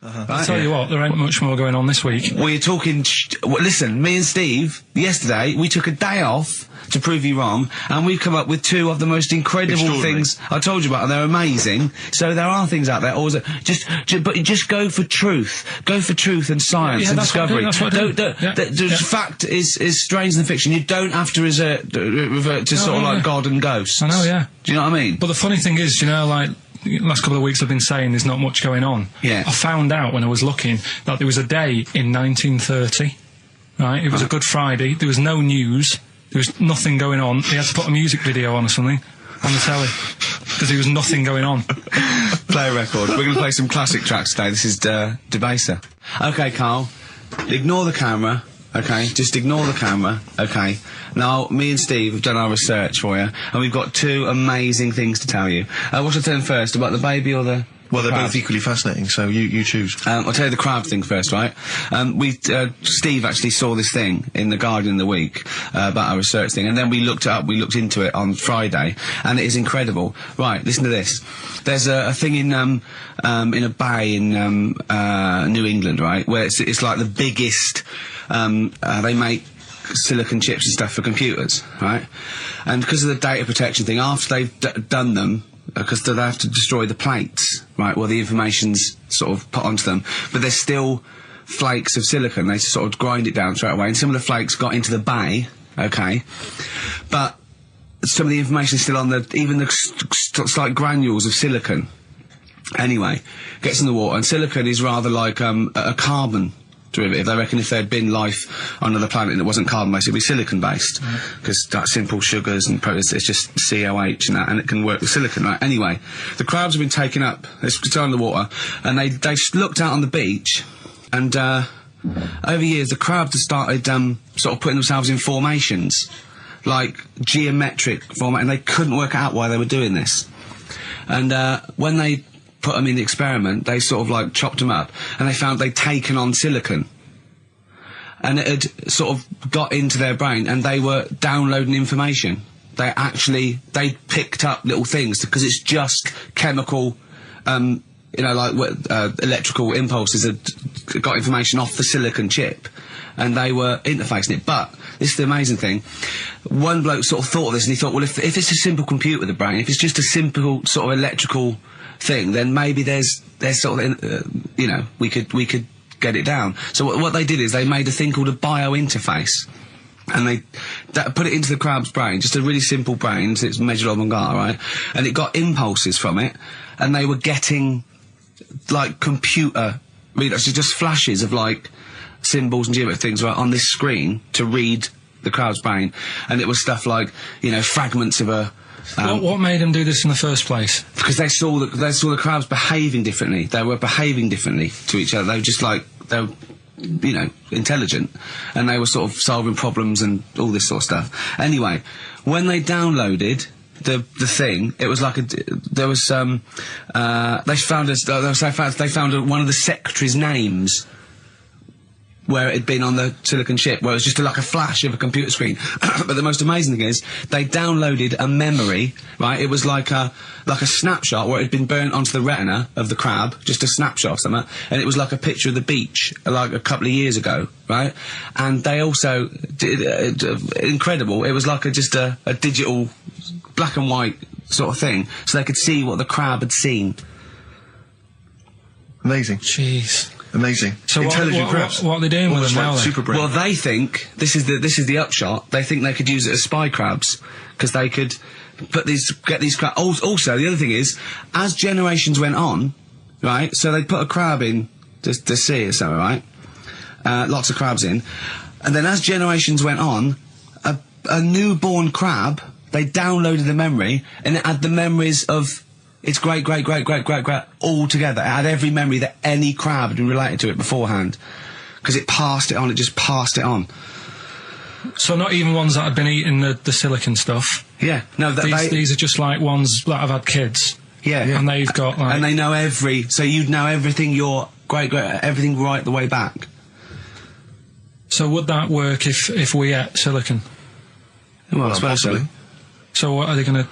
Right? I'll tell you what, there ain't much more going on this week. We're talking... listen, me and Steve, yesterday, we took a day off to prove you wrong, and we've come up with two of the most incredible things I told you about, and they're amazing. So there are things out there, but just go for truth. Go for truth and science and discovery. Fact is stranger than fiction. You don't have to revert to sort of like God and ghosts. I know, yeah. Do you know what I mean? But the funny thing is, you know, like... last couple of weeks I've been saying there's not much going on. Yeah. I found out when I was looking that there was a day in 1930, right? It was a Good Friday. There was no news. There was nothing going on. They had to put a music video on or something on the telly because there was nothing going on. Play a record. We're going to play some classic tracks today. This is Debaser. Okay, Carl. Ignore the camera. Okay, just ignore the camera. Okay. Now, me and Steve have done our research for you, and we've got two amazing things to tell you. What should I tell them first, about the baby or the... Well, they're both equally fascinating, so you choose. I'll tell you the crab thing first, right? Steve actually saw this thing in the Guardian of the Week, about our research thing, and then we looked it up, we looked into it on Friday, and it is incredible. Right, listen to this. There's a thing in a bay in, New England, right, where it's like the biggest, they make silicon chips and stuff for computers, right? And because of the data protection thing, after they've done them, because they have to destroy the plates, right, well, the information's sort of put onto them, but there's still flakes of silicon. They sort of grind it down straight away, and some of the flakes got into the bay, okay, but some of the information is still on even the slight granules of silicon. Anyway, gets in the water, and silicon is rather like a carbon derivative. They reckon if there had been life on another planet and it wasn't carbon-based, it'd be silicon-based. Because that simple sugars and proteins, it's just COH and that, and it can work with silicon, right? Anyway, the crabs have been taken up, they're still in the water, and they looked out on the beach, and over years the crabs have started sort of putting themselves in formations, like geometric format, and they couldn't work out why they were doing this. And when they put them in the experiment, they sort of like chopped them up, and they found they'd taken on silicon, and it had sort of got into their brain, and they were downloading information. They picked up little things, because it's just chemical, you know, like electrical impulses that got information off the silicon chip, and they were interfacing it. But this is the amazing thing. One bloke sort of thought of this, and he thought, well, if it's a simple computer with a brain, if it's just a simple sort of electrical thing, then maybe there's sort of, you know, we could get it down. So what they did is they made a thing called a biointerface, and they put it into the crab's brain, just a really simple brain, so it's measured on Mangala, right? And it got impulses from it, and they were getting, like, computer readouts, so just flashes of, like, symbols and geometric things, right, on this screen to read the crab's brain. And it was stuff like, you know, fragments of a... what made them do this in the first place? Because they saw the crabs behaving differently. They were behaving differently to each other. They were just like, they were, you know, intelligent, and they were sort of solving problems and all this sort of stuff. Anyway, when they downloaded the thing, it was like there was they found one of the secretary's names where it had been on the silicon chip, where it was just like a flash of a computer screen. But the most amazing thing is, they downloaded a memory, right? It was like a snapshot where it had been burnt onto the retina of the crab, just a snapshot of something, and it was like a picture of the beach, like a couple of years ago, right? And they also did, incredible, it was like just a digital, black and white sort of thing, so they could see what the crab had seen. Amazing. Jeez. Amazing. So intelligent crabs. What are they doing with them now, super brain. Well, they think this is the upshot. They think they could use it as spy crabs, because they could get these crabs. Also, the other thing is, as generations went on, right? So they put a crab in the sea or something, right? Lots of crabs in, and then as generations went on, a newborn crab, they downloaded the memory, and it had the memories of its great all together. It had every memory that any crab had been related to it beforehand, because it passed it on. It just passed it on. So not even ones that had been eating the silicon stuff. Yeah, no. These are just like ones that have had kids. Yeah, and they've got like, and they know so you'd know everything everything right the way back. So would that work if we ate silicon? Well, I suppose so. So what are they going to?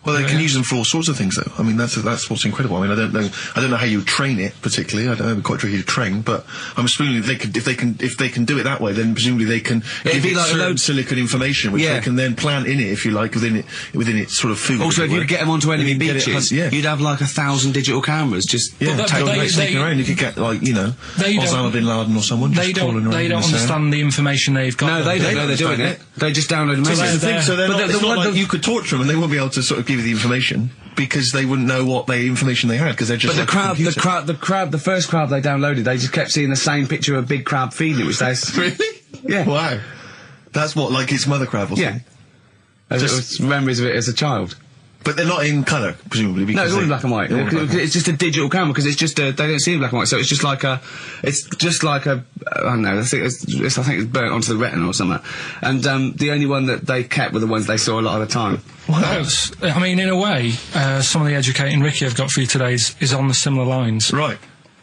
Well, they can use them for all sorts of things, though. I mean, that's what's incredible. I mean, I don't know how you train it particularly. I don't know, it'd be quite tricky to train, but I'm assuming if they can do it that way, then presumably they can give it like certain silicon information, which they can then plant in it, if you like, within its sort of food. Also, if you get them onto enemy beaches, you'd have like 1,000 digital cameras just sneaking around. You could get like Osama bin Laden or someone. They don't understand the information they've got. No, they don't know they're doing it. They just download the message. So it's not like you could torture them and they won't be able to sort of give you the information because they wouldn't know what information they had because they're just. But the first crab they downloaded, they just kept seeing the same picture of a big crab feeding it, which they really. Yeah. Wow. That's what, like its mother crab or something? Yeah. Just memories of it as a child. But they're not in colour, presumably. No, it's all in black and white. It's just a digital camera because it's just they don't see in black and white, so it's just like a I don't know. I think it's burnt onto the retina or something. And the only one that they kept were the ones they saw a lot of the time. Wow. I mean, in a way, some of the educating Ricky I've got for you today is on the similar lines. Right.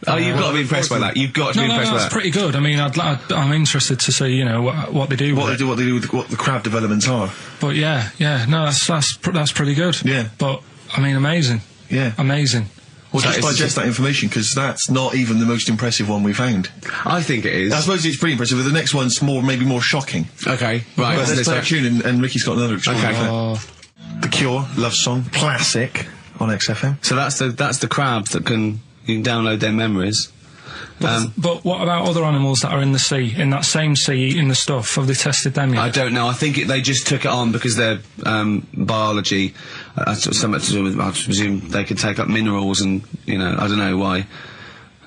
Oh, you've got to be impressed by that. You've got to be impressed by that. That's pretty good. I mean, I'm interested to see, what they do. What they do with what the crab developments are. But no, that's pretty good. Yeah. But I mean, amazing. Yeah. Amazing. Well, just digest that information because that's not even the most impressive one we found. I think it is. I suppose it's pretty impressive, but the next one's maybe more shocking. Okay, right. But let's play a tune, and Ricky's got another. Okay. The Cure, Love Song, classic on XFM. So that's the crabs that you can download their memories. But what about other animals that are in the sea, in that same sea, eating the stuff? Have they tested them yet? I don't know. I think they just took it on because their biology, something to do with, I presume they could take up minerals and, I don't know why.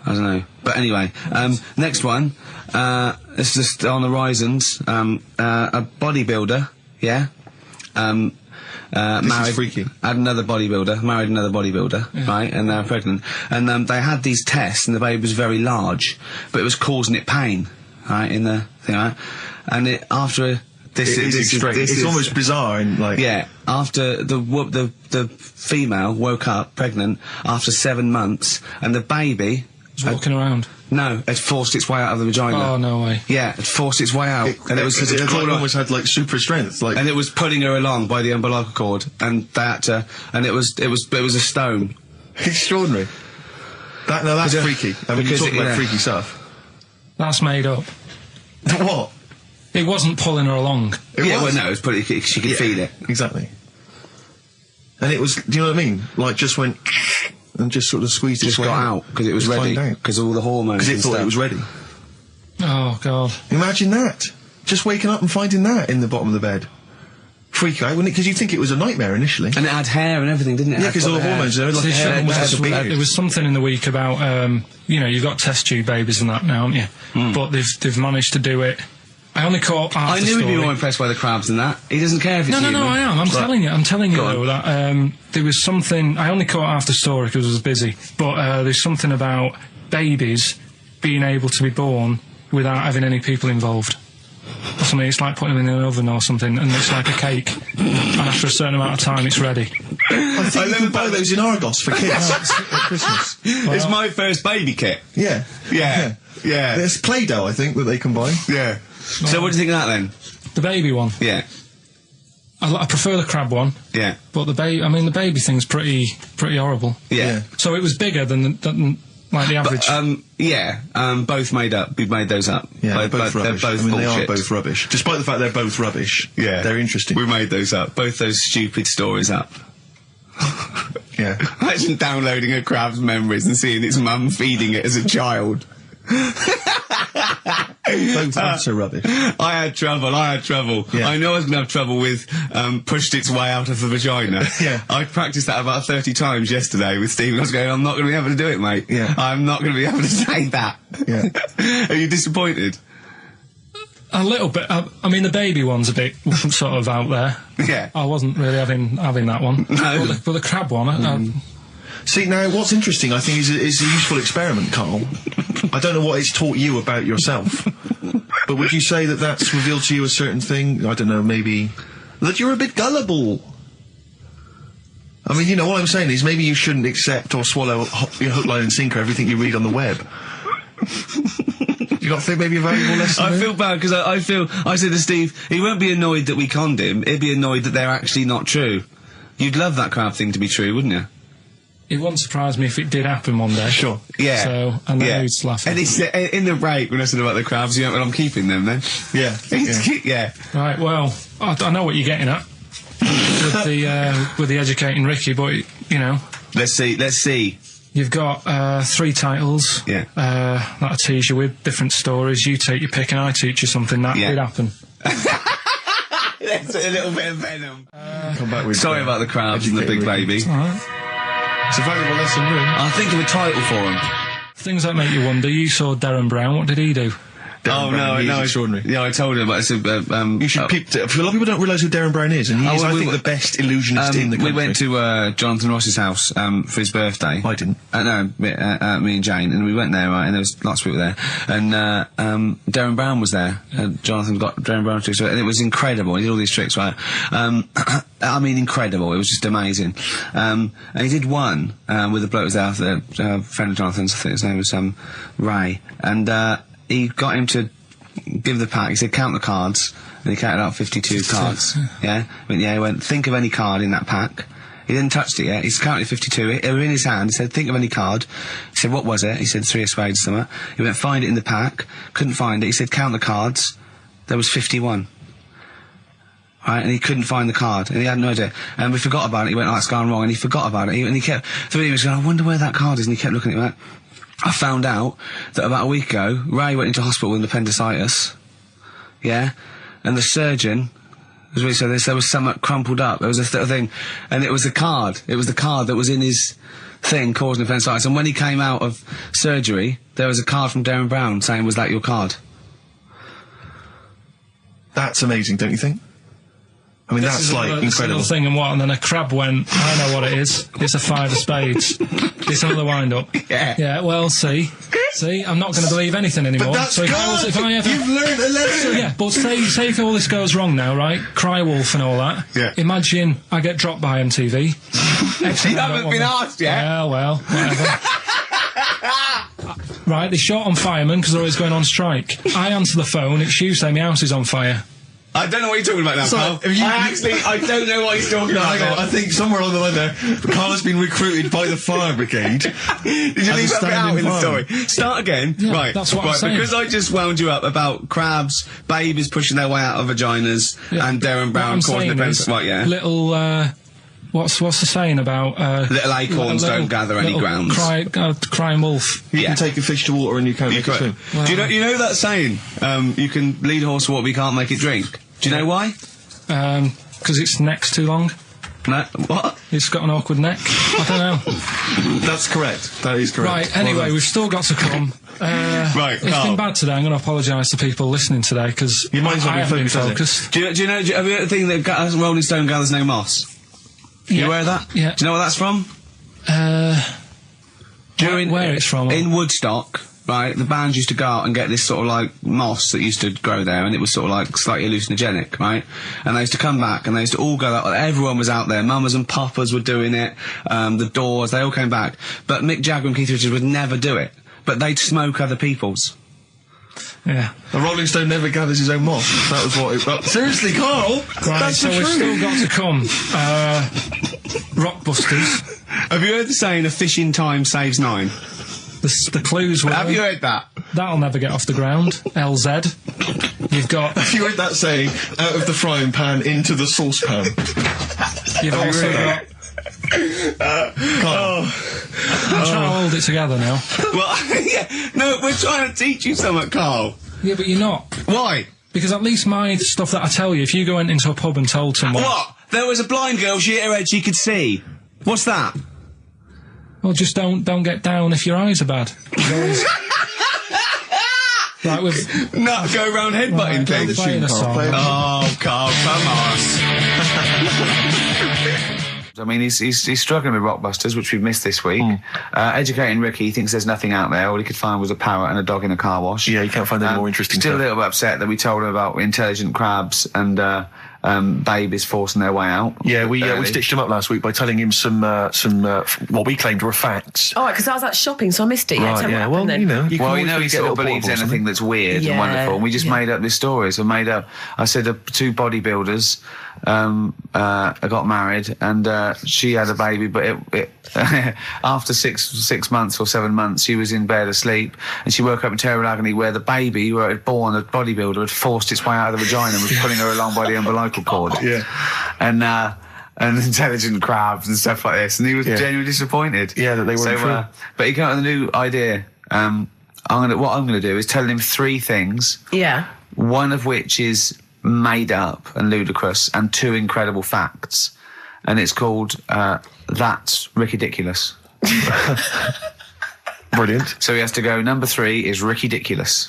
I don't know. But anyway, next one, it's just on the horizons, a bodybuilder, yeah? This is freaky. Married another bodybuilder, right, and they're pregnant. And they had these tests, and the baby was very large, but it was causing it pain, right, in the thing, right? And after this is almost bizarre, and like after the female woke up pregnant after 7 months, and the baby was walking around. No, it forced its way out of the vagina. Oh, no way. Yeah, it forced its way out. And it was because it almost had, like, super strength. Like, and it was pulling her along by the umbilical cord. And and it was a stone. Extraordinary. That's freaky. I mean, you talk about freaky stuff. That's made up. What? It wasn't pulling her along. Well, no, it was she could feel it. Exactly. And it was, do you know what I mean? Like, just went... and just sort of squeezed its way out. Just got out, because it was ready. Because all the hormones because it thought it was ready. Oh, God. Imagine that. Just waking up and finding that in the bottom of the bed. Freak out, wouldn't it? Because you'd think it was a nightmare initially. And it had hair and everything, didn't it? Yeah, because all the hormones there, like hair, there was something in the week about, you've got test tube babies and that now, haven't you? But they've managed to do it. I only caught half the story. I knew he'd be more impressed by the crabs than that. He doesn't care if it's human. No, I am. I'm telling you though, that there was something... I only caught half the story because I was busy, but there's something about babies being able to be born without having any people involved. Or something, it's like putting them in an oven or something, and it's like a cake, and after a certain amount of time it's ready. I think you can buy those in Argos for kids at Christmas. Well, it's my first baby kit. Yeah. There's Play-Doh, I think, that they can buy. Yeah. So what do you think of that then? The baby one? Yeah. I prefer the crab one. Yeah. But the baby thing's pretty horrible. Yeah. So it was bigger than like the average. Both made up. We made those up. Yeah, both rubbish. They're both they are both rubbish. Despite the fact they're both rubbish. Yeah. They're interesting. We made those up. Both those stupid stories up. Yeah. Imagine downloading a crab's memories and seeing its mum feeding it as a child. Both are rubbish. I had trouble. Yeah. I know I was going to have trouble with pushed its way out of the vagina. Yeah. I practiced that about 30 times yesterday with Steve. I was going, I'm not going to be able to do it, mate. Yeah. I'm not going to be able to say that. Yeah. Are you disappointed? A little bit. I mean, the baby one's a bit sort of out there. Yeah. I wasn't really having that one. No. But the crab one, See, now, what's interesting, I think, is a useful experiment, Carl. I don't know what it's taught you about yourself, but would you say that that's revealed to you a certain thing? I don't know, maybe... that you're a bit gullible. I mean, what I'm saying is maybe you shouldn't accept or swallow hook, line and sinker everything you read on the web. You not think maybe a valuable lesson? I feel bad because I said to Steve, he won't be annoyed that we conned him, he'd be annoyed that they're actually not true. You'd love that crab thing to be true, wouldn't you? It wouldn't surprise me if it did happen one day. Sure. Yeah. So, and then who's laughing? And it's in the break when I said about the crabs, well, I'm keeping them then. Yeah. Yeah. Right, well, I know what you're getting at with the educating Ricky, but, you know. Let's see. You've got 3 titles. Yeah. That I tease you with, different stories. You take your pick and I teach you something. That did happen. That's a little bit of venom. Come back with Sorry about the crabs and the big baby. All right. It's a valuable lesson, really. I'll think of a title for him. Things that make you wonder. You saw Darren Brown. What did he do? Darren Brown, he's extraordinary. Yeah, I told him, but it's you should peep it. A lot of people don't realise who Darren Brown is, and he is, I think, the best illusionist in the country. We went to Jonathan Ross's house for his birthday. I didn't. No, me and Jane, and we went there, right, and there was lots of people there, and Darren Brown was there. Jonathan got Darren Brown tricks, and it was incredible. He did all these tricks, right? I mean, incredible. It was just amazing. And he did one with a bloke who was there, a friend of Jonathan's. I think his name was Ray, and he got him to give the pack. He said, count the cards, and he counted out 52 cards. Yeah? He went, think of any card in that pack. He didn't touch it yet. He's counted 52. They were in his hand. He said, think of any card. He said, what was it? He said, 3 of spades or something. He went, find it in the pack. Couldn't find it. He said, count the cards. There was 51. Right, and he couldn't find the card, and he had no idea. And we forgot about it. He went, oh, it's gone wrong, and he forgot about it. And he kept, so he was going, I wonder where that card is, and he kept looking at it, like, I found out that about a week ago, Ray went into hospital with appendicitis. Yeah? And the surgeon, as we said, there was something crumpled up. There was a thing, and it was the card. It was the card that was in his thing causing appendicitis. And when he came out of surgery, there was a card from Darren Brown saying, was that your card? That's amazing, don't you think? I mean, that's like incredible. Thing and then a crab went, I know what it is. It's a 5 of spades. It's another wind-up. Yeah, well, see, I'm not going to believe anything anymore. But that's so if I ever, you've learned a lesson. Yeah, but say if all this goes wrong now, right? Cry Wolf and all that. Yeah. Imagine I get dropped by MTV. You haven't been asked yet. Yeah, well, whatever. Right, they short on firemen because they're always going on strike. I answer the phone, it's you saying my house is on fire. I don't know what you're talking about now, Carl. I don't know what he's talking about. I think somewhere along the line there, Carl has been recruited by the fire brigade. Did you leave that bit out in the story? Start again. Yeah, right. That's what I'm saying. Because I just wound you up about crabs, babies pushing their way out of vaginas, and Darren Brown causing offence. Right, yeah. Little, what's the saying about, little acorns don't gather any grounds. Crying wolf. You can take a fish to water and you can't make it swim. Well, do you know that saying? You can lead a horse to water, but you can't make it drink. Do you know why? Because its neck's too long. No, what? It's got an awkward neck. I don't know. That's correct. That is correct. Right, anyway, we've still got to come. Right, it's been bad today. I'm going to apologise to people listening today, because your mind's not been focused. focused. Do you know, have you heard the thing that Rolling Stone gathers no moss? You aware of that? Yeah. Do you know where that's from? Where it's from? In Woodstock. Right, the bands used to go out and get this sort of like moss that used to grow there, and it was sort of like slightly hallucinogenic, right? And they used to come back, and they used to all go out, everyone was out there, mamas and papas were doing it, the Doors, they all came back. But Mick Jagger and Keith Richards would never do it, but they'd smoke other people's. Yeah. A Rolling Stone never gathers his own moss. That was what it... Seriously, Carl! Right, that's so the we've truth. still got to come. Rockbusters. Have you heard the saying, a fish in time saves 9? The clues were... Have you heard that? That'll never get off the ground. LZ. You've got... Have you heard that saying, out of the frying pan into the saucepan? You've also got... I'm trying to hold it together now. Well, yeah, no, we're trying to teach you something, Carl. Yeah, but you're not. Why? Because at least my stuff that I tell you, if you go into a pub and told someone... What? There was a blind girl, she hit her head, she could see. What's that? Well, just don't get down if your eyes are bad. Like with... Not go around headbutting things. Oh, Carl, come on. I mean, he's struggling with Rockbusters, which we've missed this week. Educating Ricky, he thinks there's nothing out there. All he could find was a parrot and a dog in a car wash. Yeah, you can't find any more interesting Still stuff. a little bit upset that we told him about intelligent crabs and babies forcing their way out. Yeah, we Barely. stitched him up last week by telling him some what we claimed were facts. Oh, because I was out shopping, so I missed it. Yeah, Right, tell me yeah. what Well, happened you then. know, you can Well, always you know, he get a sort of little believes portable or anything that's weird Yeah, and wonderful, and we just yeah. made up these stories. We made up. I said 2 bodybuilders got married, and she had a baby, but it after 6 months or 7 months, she was in bed asleep, and she woke up in terrible agony where the baby, where it had born, a bodybuilder, had forced its way out of the vagina and was pulling her along by the umbilical cord. Yeah. And intelligent crabs and stuff like this, and he was genuinely disappointed. Yeah, that they weren't true. But he came up with a new idea. What I'm gonna do is tell him 3 things. Yeah. One of which is made up and ludicrous, and 2 incredible facts, and it's called That's Ridiculous. Brilliant. So he has to go. Number 3 is Ridiculous.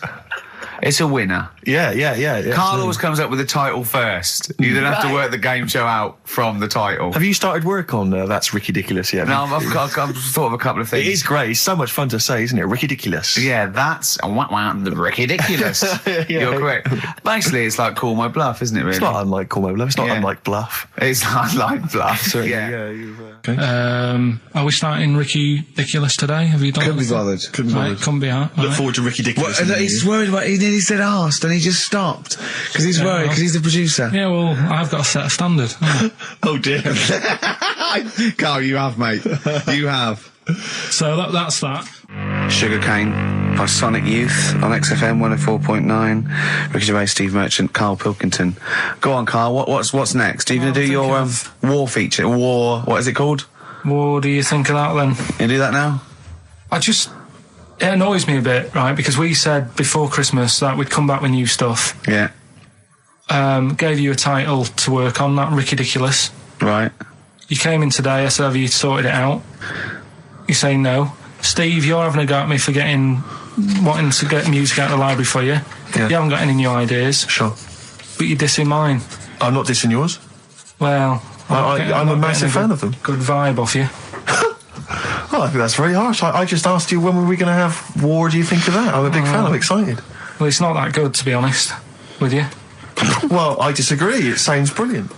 It's a winner. Yeah. Carl always comes up with the title first. You then have to work the game show out from the title. Have you started work on That's Ridiculous yet? No, I've thought of a couple of things. It is great. It's so much fun to say, isn't it? Ridiculous. Yeah, that's the ridiculous. You're correct. Basically, it's like Call My Bluff, isn't it? Really, It's not unlike Call My Bluff. It's not Yeah. unlike Bluff. It's not like Bluff. Certainly, yeah. Are we starting Ridiculous today? Have you done Couldn't be anything? bothered. Couldn't be Right, bothered. couldn't be hard. Look Right. forward to Ridiculous. He's just worried about. He nearly said asked, and he just stopped because he's worried because he's the producer. Yeah, well, I've got to set a standard. Oh dear. Carl, you have, mate. You have. So that's that. Sugarcane by Sonic Youth on XFM 104.9. Ricky Gervais, Steve Merchant, Karl Pilkington. Go on, Carl. What's next? Are you going to do your war feature? What is it called? What do you think of that then? You do that now? It annoys me a bit, right? Because we said before Christmas that we'd come back with new stuff. Yeah. Gave you a title to work on, that Ridiculous. Right. You came in today, I said, have you sorted it out? You say no. Steve, you're having a go at me for wanting to get music out of the library for you. Yeah. You haven't got any new ideas. Sure. But you're dissing mine. I'm not dissing yours. Well, I'm a massive fan of them. Good vibe off you. Oh, I think that's very harsh. I just asked you when were we going to have war. What do you think of that? I'm a big fan. I'm excited. Well, it's not that good, to be honest with you. Well, I disagree. It sounds brilliant.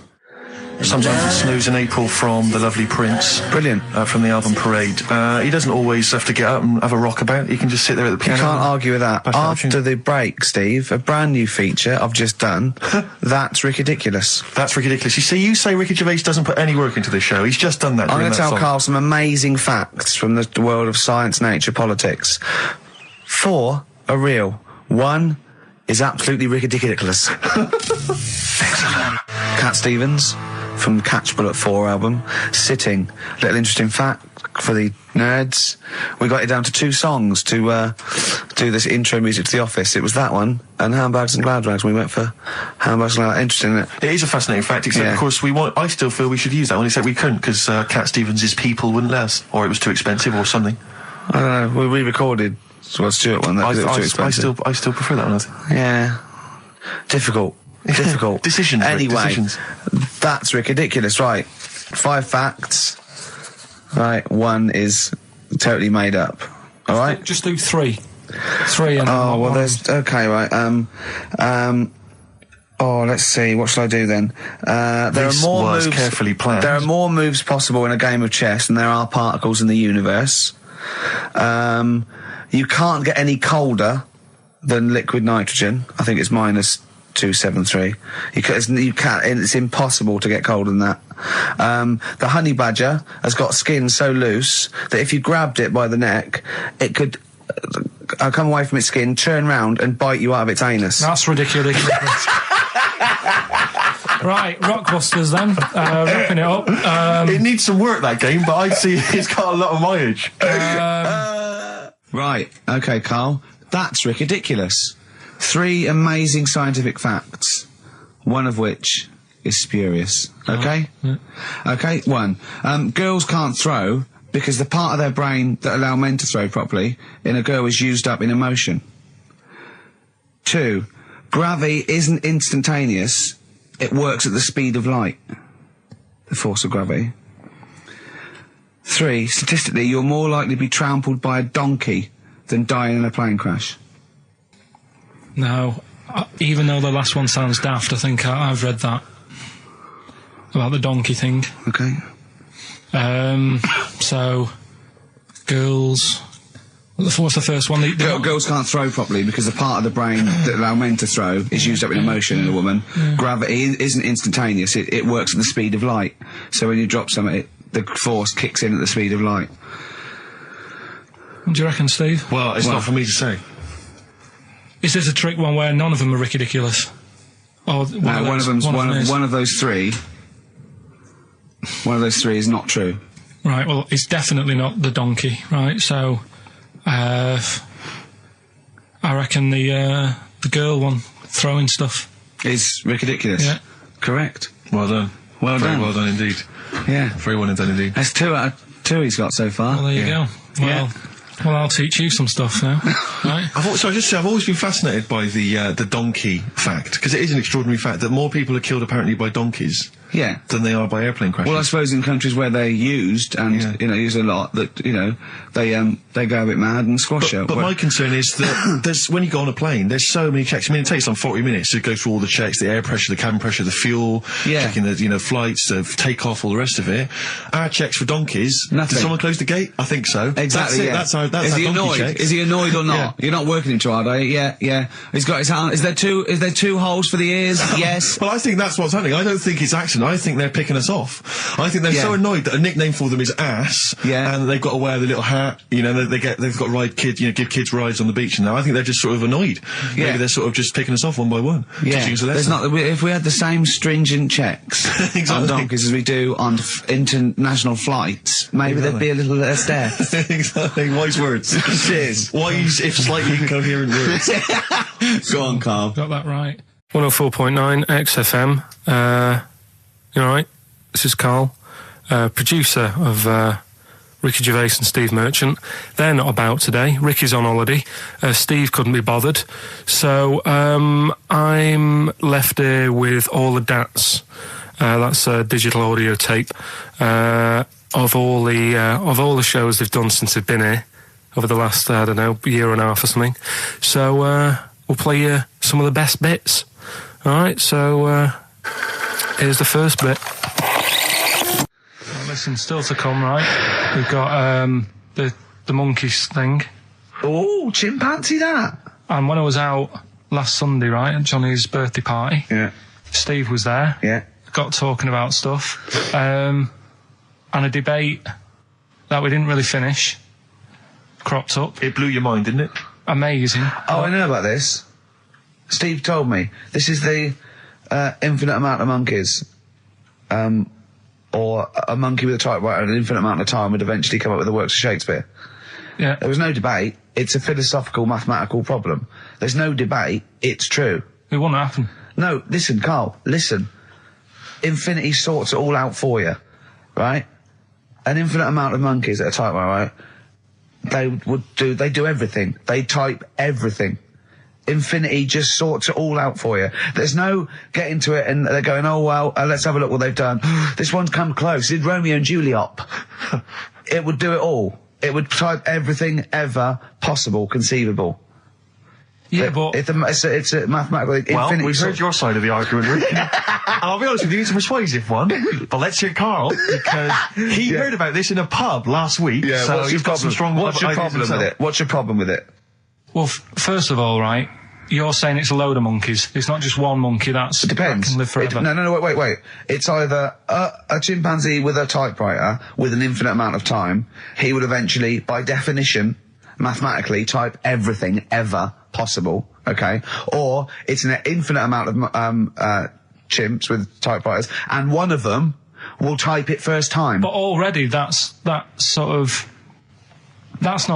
Sometimes it snows in April from the lovely Prince. Brilliant. From the album Parade. He doesn't always have to get up and have a rock about. He can just sit there at the You piano. can't argue with that. Pass out a tune. After the break, Steve, a brand new feature I've just done. That's Ridiculous. That's ridiculous. You see, you say Ricky Gervais doesn't put any work into this show. He's just done that. I'm during going to that tell song. Carl some amazing facts from the world of science, nature, politics. 4 are real. 1 is absolutely ridiculous. Cat Stevens from Catchable at 4 album. Sitting. Little interesting fact for the nerds. We got it down to 2 songs to do this intro music to The Office. It was that one and Handbags and Glad Rags. We went for Handbags and Glad Rags. Interesting, isn't it? It is a fascinating fact, except Yeah. of course I still feel we should use that one, except we couldn't because Cat Stevens' people wouldn't let us, or it was too expensive or something. I don't know. We re-recorded Stuart one. That, 'cause it was too expensive. I still prefer that one. I think. Yeah. Difficult. Decisions, Rick, Anyway, decisions. that's ridiculous. Right. 5 facts. Right. 1 is totally made up. All right. Just do 3. 3 and Oh, well, one. there's... Okay, right. Oh, let's see. What shall I do then? There This are more was moves... carefully planned. There are more moves possible in a game of chess than there are particles in the universe. You can't get any colder than liquid nitrogen. I think it's minus 273. You can't, it's impossible to get colder than that. The honey badger has got skin so loose that if you grabbed it by the neck, it could come away from its skin, turn round and bite you out of its anus. That's ridiculous. Right, Rockbusters then. Wrapping it up. It needs some work, that game, but I'd see it's got a lot of mileage. Right, okay, Carl. That's ridiculous. 3 amazing scientific facts, one of which is spurious. Okay? Okay, 1. Girls can't throw because the part of their brain that allow men to throw properly in a girl is used up in emotion. 2. Gravity isn't instantaneous. It works at the speed of light. The force of gravity. 3. Statistically, you're more likely to be trampled by a donkey than dying in a plane crash. No, even though the last one sounds daft, I think I've read that. about the donkey thing. Okay. So, girls. What's the first one? Girls can't throw properly because the part of the brain that allow men to throw is used up in emotion in a woman. Gravity isn't instantaneous. It works at the speed of light. So when you drop something, the force kicks in at the speed of light. What do you reckon, Steve? Well, it's not for me to say. Is this a trick one where none of them are ridiculous? Or one of those three. One of those three is not true. Right. Well, it's definitely not the donkey. Right. So, I reckon the girl one throwing stuff is ridiculous. Yeah. Correct. Well done. Very well done indeed. Yeah. Very well done indeed. That's 2 out of 2 he's got so far. Well, there you go. Well, I'll teach you some stuff now. Right? I've always been fascinated by the donkey fact, because it is an extraordinary fact that more people are killed apparently by donkeys than they are by airplane crashes. Well, I suppose in countries where they're used and used a lot, that they go a bit mad and squash it. But my concern is that when you go on a plane, there's so many checks. I mean, it takes 40 minutes to go through all the checks: the air pressure, the cabin pressure, the fuel, checking the flights, the takeoff, all the rest of it. Our checks for donkeys. Nothing. Did someone close the gate? I think so. Exactly. That's our is he donkey annoyed? check. Is he annoyed or not? Yeah. You're not working him too hard, are you? Yeah. He's got his hand. Is there two holes for the ears? Yes. Well, I think that's what's happening. I don't think it's accident. I think they're picking us off. I think they're so annoyed that a nickname for them is ass. Yeah. And they've got to wear the little hat. They've got to ride kids. Give kids rides on the beach. And now I think they're just sort of annoyed. Yeah. Maybe they're sort of just picking us off one by one. Yeah. Teaching us a lesson. If we had the same stringent checks on donkeys as we do on international flights, maybe there'd be a little less death. Exactly. Wise words. Cheers. Wise, if slightly incoherent words. Go on, Carl. Got that right. 104.9 XFM. You alright? This is Karl, producer of Ricky Gervais and Steve Merchant. They're not about today. Ricky's on holiday. Steve couldn't be bothered. So I'm left here with all the DATs. That's a digital audio tape of all the shows they've done since they've been here over the last, I don't know, year and a half or something. So we'll play you some of the best bits. Alright, so here's the first bit. Well, listen, still to come, right? We've got the monkeys thing. Oh, chimpanzee that. And when I was out last Sunday, right, at Johnny's birthday party, Steve was there. Yeah. Got talking about stuff. And a debate that we didn't really finish cropped up. It blew your mind, didn't it? Amazing. Oh, I know about this. Steve told me. This is the infinite amount of monkeys. Or a monkey with a typewriter and an infinite amount of time would eventually come up with the works of Shakespeare. Yeah. There was no debate. It's a philosophical, mathematical problem. There's no debate. It's true. It wouldn't happen. No, listen, Carl, listen. Infinity sorts it all out for you, right? An infinite amount of monkeys at a typewriter, right? They do everything. They type everything. Infinity just sorts it all out for you. There's no getting to it and they're going, oh, well, let's have a look what they've done. This one's come close. Did Romeo and Juliet. It would do it all. It would type everything ever possible, conceivable. Yeah, but it's a mathematical. Well, we've heard your side of the argument, Rick. And I'll be honest with you, it's a persuasive one. But let's hear Karl, because he heard about this in a pub last week. Yeah, so he's got some strong. What's your problem with it? What's your problem with it? Well, first of all, right, you're saying it's a load of monkeys. It's not just one monkey. It depends. That can live forever. No, wait. It's either a chimpanzee with a typewriter with an infinite amount of time. He would eventually, by definition, mathematically, type everything ever possible. Okay, or it's an infinite amount of chimps with typewriters, and one of them will type it first time. But already, that's not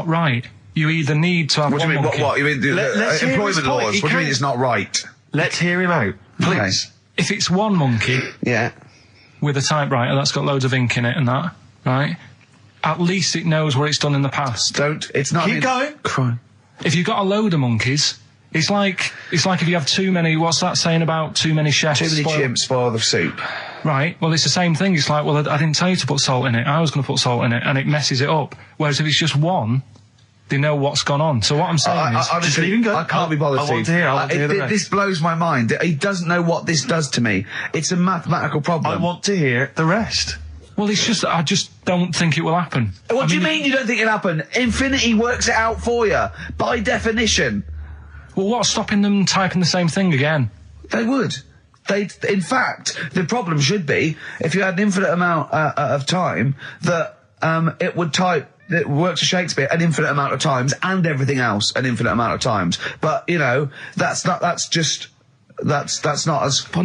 right. You either need to have What do you mean? monkey. What? You mean Let's hear his employment point. laws? What do you mean it's not right? Let's hear him out, please. If it's one monkey Yeah. with a typewriter that's got loads of ink in it and that, right? At least it knows what it's done in the past. It's not. Keep going. Crime. If you've got a load of monkeys, it's like if you have too many. What's that saying about too many chefs? Too many chimps spoil the soup. Right. Well, it's the same thing. It's like, well, I didn't tell you to put salt in it. I was going to put salt in it, and it messes it up. Whereas if it's just one, They know what's gone on. So what I'm saying is... Just leave him go. I can't be bothered. I want to hear. I want to hear the rest. This blows my mind. He doesn't know what this does to me. It's a mathematical problem. I want to hear the rest. Well, it's just... I just don't think it will happen. What do you mean you don't think it'll happen? Infinity works it out for you, by definition. Well, what's stopping them typing the same thing again? They would. In fact, the problem should be, if you had an infinite amount of time, that it would type... It works for Shakespeare an infinite amount of times and everything else an infinite amount of times. But, you know, that's not as... But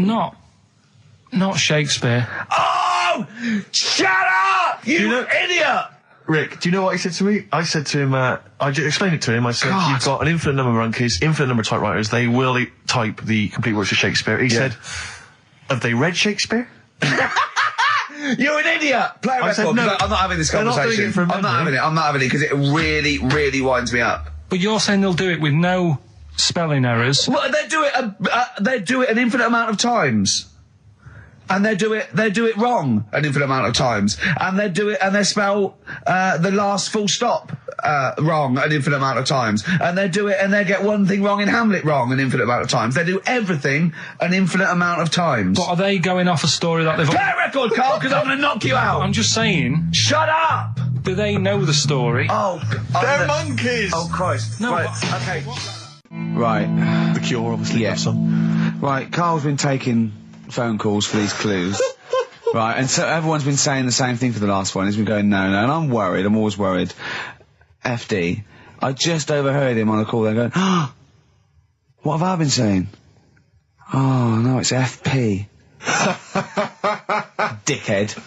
not Shakespeare. Oh! Shut up! You idiot! Rick, do you know what he said to me? I said to him, I explained it to him. I said, you've got an infinite number of monkeys, infinite number of typewriters. They will type the complete works of Shakespeare. He said, have they read Shakespeare? You're an idiot! Play a record, said, no, I'm not having this they're not conversation. doing it from I'm not having it, because it really, really winds me up. But you're saying they'll do it with no spelling errors. Well, they do it an infinite amount of times. And they do it wrong an infinite amount of times. And they spell the last full stop wrong an infinite amount of times. And they get one thing wrong in Hamlet wrong an infinite amount of times. They do everything an infinite amount of times. But are they going off a story that they've... Play a record, Carl, because I'm going to knock you out. I'm just saying... Shut up! Do they know the story? Oh, They're monkeys! Oh, Christ. No, right, but- okay. Right. The Cure, obviously, Yeah. love song. Right, Carl's been taking phone calls for these clues. Right, and so everyone's been saying the same thing for the last one. He's been going, no, and I'm worried, I'm always worried. FD, I just overheard him on the call there going, what have I been saying? Oh, no, it's FP. Dickhead.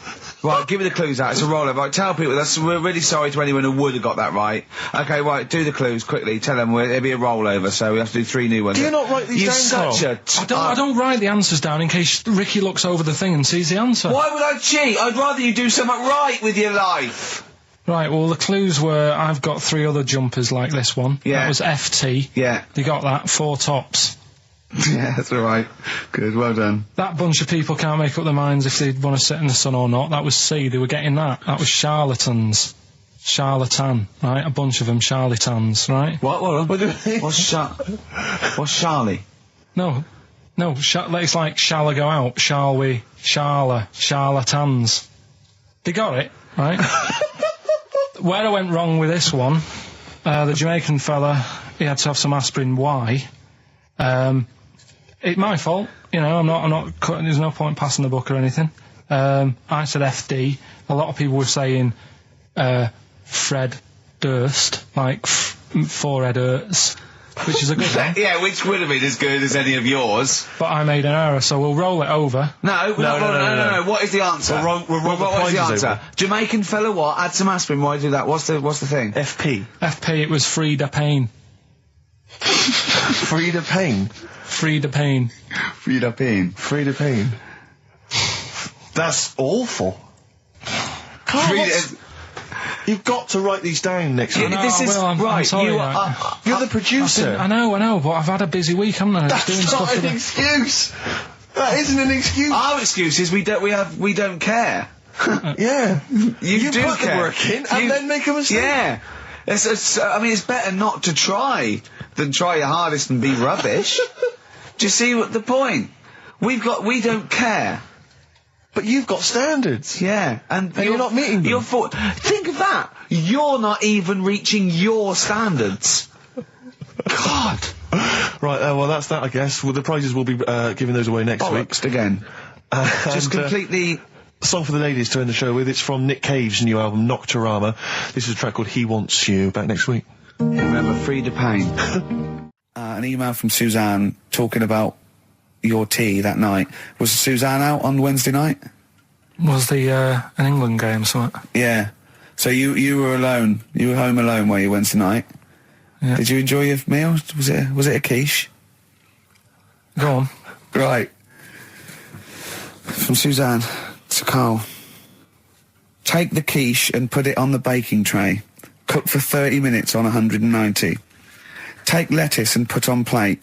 Right, give me the clues out. It's a rollover. Right, tell people, we're really sorry to anyone who would have got that right. Okay, right, do the clues quickly. Tell them it'll be a rollover, so we have to do 3 new ones. Do you not write these down, You're such a... I don't write the answers down in case Ricky looks over the thing and sees the answer. Why would I cheat? I'd rather you do something right with your life. Right, well, the clues were I've got 3 other jumpers like this one. Yeah. That was FT. Yeah. They got that. 4 tops. Yeah, that's all right. Good, well done. That bunch of people can't make up their minds if they want to sit in the sun or not. That was C. They were getting that. That was charlatans. Charlatan, right? A bunch of them charlatans, right? What? What's Charlie? No. It's like, shall I go out? Shall we? Charlatans. They got it, right? Where I went wrong with this one, the Jamaican fella, he had to have some aspirin. Why? It's my fault, you know, I'm not cutting, there's no point passing the book or anything. I said FD. A lot of people were saying, Fred Durst, like, forehead hurts, which is a good one. Yeah, which would have been as good as any of yours. But I made an error, so we'll roll it over. No. What is the answer? We'll roll the what is the prizes answer? over. Jamaican fella what? Add some aspirin, why do that? What's the thing? FP. FP, it was Frida Payne. Frida Payne. Frida Payne. Frida Payne. Frida Payne. That's awful. Carl, you've got to write these down next week. This is I'm right. sorry, You're the producer. I know, but I've had a busy week, haven't I? Just doing That's stuff not with an excuse. That isn't an excuse. Our excuse is we don't care. Yeah. You do put care. the work in and then make a mistake. Yeah. I mean, it's better not to try than try your hardest and be rubbish. Do you see what the point? We don't care. But you've got standards. Yeah, and you're not meeting them. Think of that. You're not even reaching your standards. God. Right, well, that's that, I guess. Well, the prizes will be giving those away next week. Bollocks again. Just completely... Song for the ladies to end the show with. It's from Nick Cave's new album, Nocturama. This is a track called He Wants You. Back next week. Remember, Frida Payne. An email from Suzanne talking about your tea that night. Was Suzanne out on Wednesday night? Was the an England game, something? Yeah. So you were alone. You were home alone, were you, Wednesday night? Yeah. Did you enjoy your meal? Was it a quiche? Go on. Right. From Suzanne to Carl. Take the quiche and put it on the baking tray. Cook for 30 minutes on 190. Take lettuce and put on plate.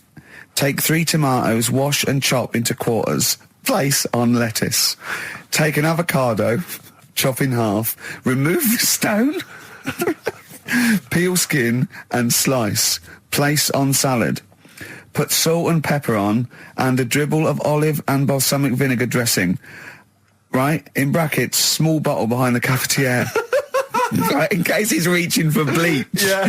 Take 3 tomatoes, wash and chop into quarters. Place on lettuce. Take an avocado, chop in half. Remove the stone. Peel skin and slice. Place on salad. Put salt and pepper on and a dribble of olive and balsamic vinegar dressing. Right? In brackets, small bottle behind the cafetiere. Right, in case he's reaching for bleach. Yeah.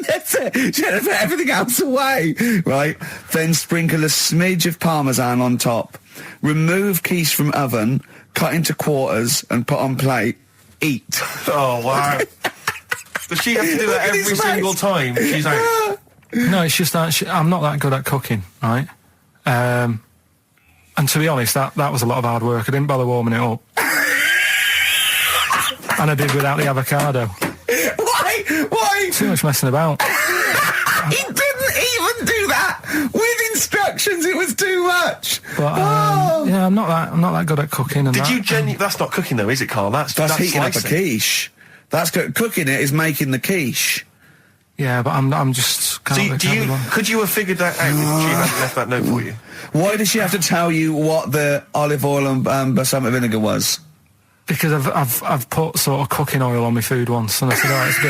That's it. Should have put everything else away. Right? Then sprinkle a smidge of parmesan on top. Remove quiche from oven, cut into quarters and put on plate. Eat. Oh, wow. Does she have to do that every single time? She's out. No, it's just that I'm not that good at cooking, right? And to be honest, that was a lot of hard work. I didn't bother warming it up. And I did without the avocado. Why? Too much messing about. He didn't even do that with instructions. It was too much. But yeah, I'm not that good at cooking. And Did you That's not cooking though, is it, Carl? That's heating up a slicing. quiche. That's cooking it is making the quiche. Yeah, but I'm just. Could you have figured that out if she hadn't left that note for you? Why did she have to tell you what the olive oil and balsamic vinegar was? Because I've put sort of cooking oil on my food once, and I said, oh, it's a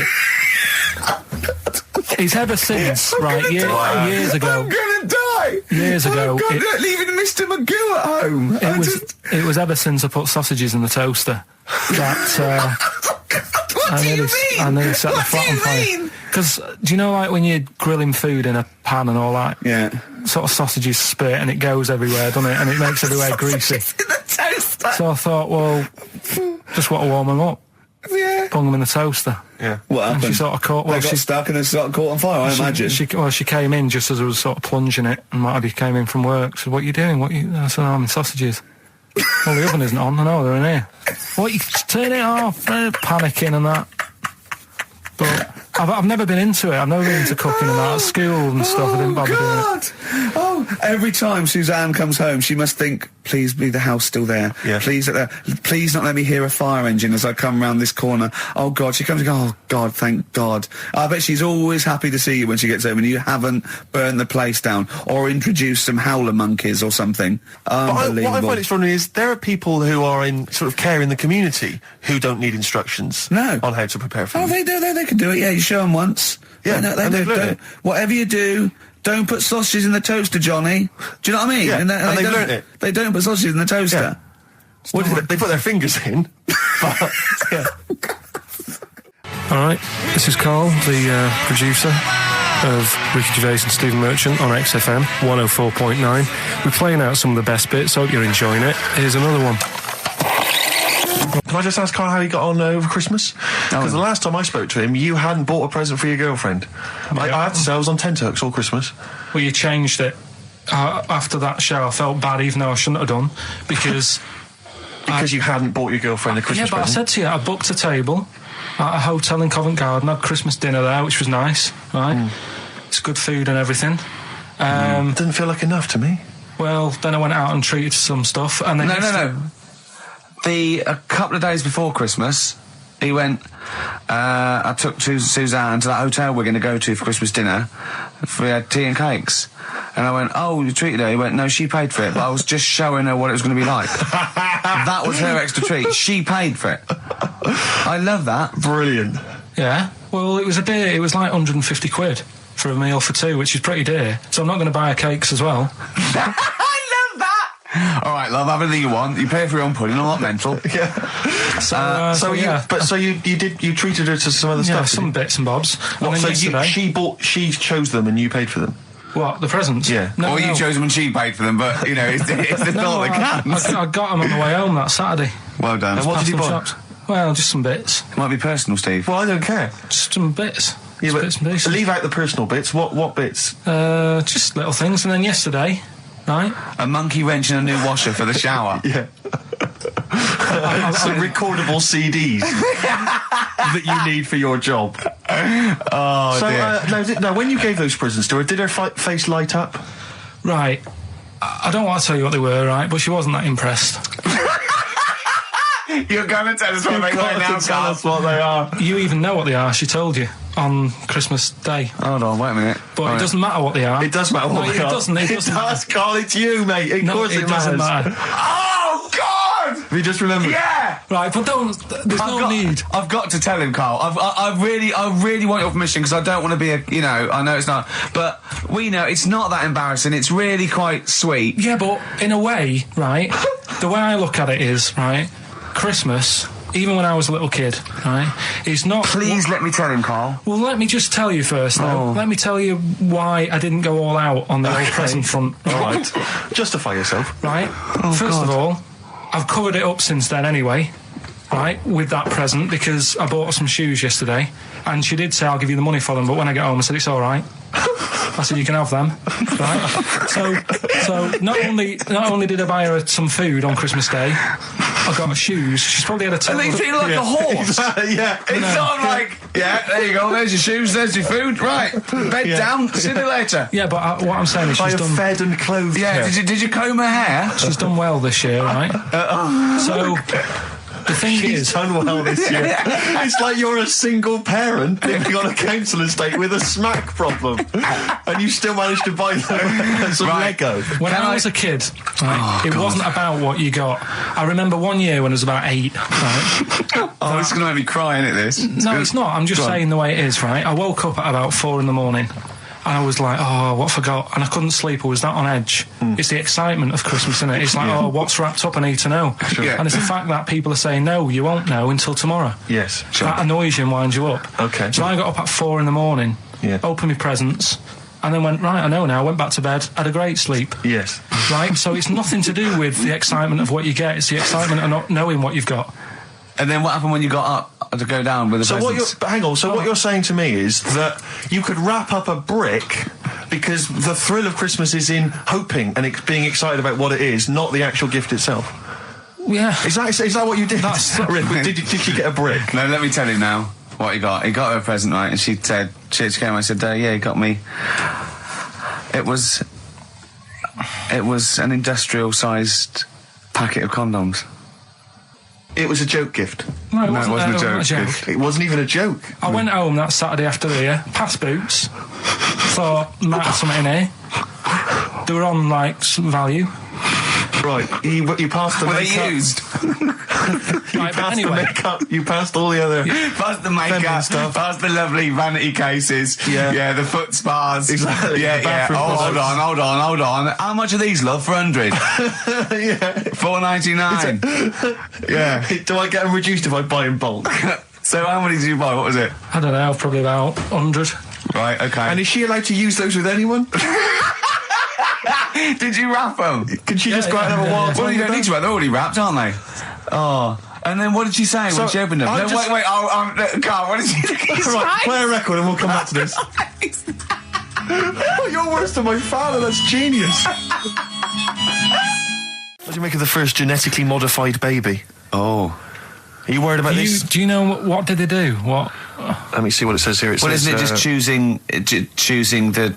bit. It's ever since, right? Years ago. I'm gonna die. Years ago, leaving Mr. Magoo at home. It was ever since I put sausages in the toaster that. What do you mean? I nearly set the flat on fire. Because do you know, like when you're grilling food in a pan and all that? Yeah. Sort of sausages spit and it goes everywhere, doesn't it? And it makes everywhere greasy. In the toaster. So I thought, well, just want to warm them up. Yeah. Bung them in the toaster. Yeah. What happened? And she sort of caught. Well, they got stuck and they sort of caught on fire. I imagine. She came in just as I was sort of plunging it, and Marty came in from work. Said, "What are you doing? I said, I'm in sausages." Well, the oven isn't on. I know they're in here. What? You turn it off? Panicking and that. But I've never been into it. I've never been into cooking and that. At school and stuff, I didn't bother doing it. Oh, every time Suzanne comes home, she must think, please be the house still there. Yeah. Please not let me hear a fire engine as I come round this corner. Oh, God. She comes and goes, oh, God, thank God. I bet she's always happy to see you when she gets home and you haven't burned the place down or introduced some howler monkeys or something. Unbelievable. What I find extraordinary is there are people who are in sort of care in the community who don't need instructions on how to prepare food. Oh, they do. They can do it. Yeah, you show them once. Yeah, they do. Whatever you do, don't put sausages in the toaster, Johnny. Do you know what I mean? Yeah, and they've learnt it. They don't put sausages in the toaster. Yeah. They put their fingers in. But, yeah. All right, this is Carl, the producer of Ricky Gervais and Stephen Merchant on XFM 104.9. We're playing out some of the best bits. Hope you're enjoying it. Here's another one. Can I just ask Carl how he got on over Christmas? Because the last time I spoke to him, you hadn't bought a present for your girlfriend. I have to say, I was on tenterhooks all Christmas. Well, you changed it. After that show, I felt bad, even though I shouldn't have done, because... Because you hadn't bought your girlfriend a Christmas present? Yeah, but I said to you, I booked a table at a hotel in Covent Garden, had Christmas dinner there, which was nice, right? It's good food and everything. Didn't feel like enough to me. Well, then I went out and treated some stuff, and then... No. A couple of days before Christmas, he went, I took Suzanne to that hotel we're going to go to for Christmas dinner. We had tea and cakes. And I went, oh, you treated her? He went, no, she paid for it, but I was just showing her what it was going to be like. That was her extra treat. She paid for it. I love that. Brilliant. Yeah. Well, it was it was like 150 quid for a meal for two, which is pretty dear. So I'm not going to buy her cakes as well. All right, love, have anything you want. You pay for your own pudding. I'm not mental. Yeah. So you treated her to some other stuff. Yeah, some bits and bobs. What, so she chose them and you paid for them. What, the presents? Yeah. No, you chose them and she paid for them, but you know it's the thought that counts. I got them on the way home that Saturday. Well done. And what did you buy? Shops. Well, just some bits. It might be personal, Steve. Well, I don't care. Just some bits. Yeah, Just bits and pieces. Leave out the personal bits. What bits? Just little things. And then yesterday, right? A monkey wrench and a new washer for the shower. Yeah. Some recordable CDs that you need for your job. Oh, dear. Now, when you gave those presents to her, did her face light up? Right. I don't want to tell you what they were, right? But she wasn't that impressed. You're going to tell us what they were now, tell us what they are. You even know what they are. She told you on Christmas Day. Hold on, wait a minute. But it doesn't matter what they are. It does matter what they are. It doesn't. It does, Carl. It's you, mate. Of course it doesn't matters. Oh, God! Have you just remembered? Yeah! Right, Right, but there's no need. I've got to tell him, Carl. I really want your permission because I don't want to be I know it's not, but we know it's not that embarrassing. It's really quite sweet. Yeah, but in a way, right, the way I look at it is, right, Christmas, even when I was a little kid, right, is not... Please let me tell him, Carl. Well, let me just tell you first, though. Let me tell you why I didn't go all out on the old present front. All right. Justify yourself. Right. First of all, I've covered it up since then anyway, right, with that present, because I bought her some shoes yesterday, and she did say, I'll give you the money for them, but when I get home, I said, it's all right. I said, you can have them, right? So not only did I buy her some food on Christmas Day, I got her shoes. She's probably had a... And they feel like a horse. Yeah. It's not like, there you go, there's your shoes, there's your food, right. Bed down, see you later. Yeah, but what I'm saying is she's done... fed and clothed. Yeah, did you comb her hair? She's done well this year, right? So... The thing She's done well this year. It's like you're a single parent living on a council estate with a smack problem, and you still managed to buy them some Lego. When I was a kid, it wasn't about what you got. I remember one year when I was about 8. Right? This is going to make me cry, isn't it? This? No, it's not. I'm just saying the way it is. Right? I woke up at about 4 in the morning. And I was like, what have I got? And I couldn't sleep. I was that on edge. It's the excitement of Christmas, isn't it? It's like, what's wrapped up? I need to know. Sure. And it's the fact that people are saying, no, you won't know until tomorrow. Yes, sure. That annoys you and winds you up. Okay. So I got up at 4 in the morning, opened my presents, and then went, right, I know now, went back to bed, had a great sleep. Yes. Right? So it's nothing to do with the excitement of what you get. It's the excitement of not knowing what you've got. And then what happened when you got up to go down with the presents? What you're saying to me is that you could wrap up a brick because the thrill of Christmas is in hoping and being excited about what it is, not the actual gift itself. Yeah. Is that what you did? Did you get a brick? No, let me tell you now what he got. He got her a present, right? And she said, she came and I said, yeah, he got me. It was an industrial-sized packet of condoms. It was a joke gift. No, it wasn't a joke. It wasn't even a joke. I went home that Saturday after the year, past Boots, thought, might have something in here. They were on, like, some value. Right, you passed the Were makeup. they used? The makeup, you passed all the other... Past the makeup, stuff. past the lovely vanity cases. Yeah. The foot spas. Exactly. Yeah. Hold on. How much are these, love, for 100? Yeah. $4.99. Yeah. Do I get them reduced if I buy in bulk? So how many did you buy? What was it? I don't know, probably about 100. Right, okay. And is she allowed to use those with anyone? Did you wrap them? Can she just go out and have a wild... Well, you don't need to wrap. They're already wrapped, aren't they? Oh. And then what did she say when she opened them? No, wait, Carl, what did she say? Right, play a record and we'll come back to this. You're worse than my father, that's genius. What do you make of the first genetically modified baby? Oh. Are you worried about this? Do you know what did they do? What? Let me see what it says here. Isn't it just choosing the,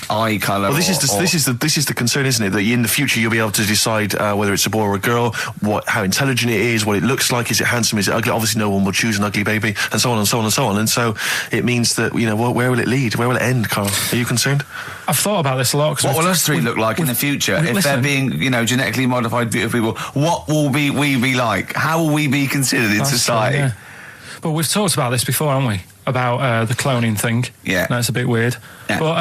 eye colour? Well, this is the concern, isn't it? That in the future you'll be able to decide whether it's a boy or a girl, how intelligent it is, what it looks like, is it handsome, is it ugly? Obviously, no one will choose an ugly baby, and so on and so on and so on. And so it means that where will it lead? Where will it end, Carl? Are you concerned? I've thought about this a lot. What will us three look like in the future if they're being, genetically modified, beautiful people? What will we be like? How will we be considered in society? Yeah. But we've talked about this before, haven't we? About the cloning thing. Yeah, that's a bit weird. Yeah. But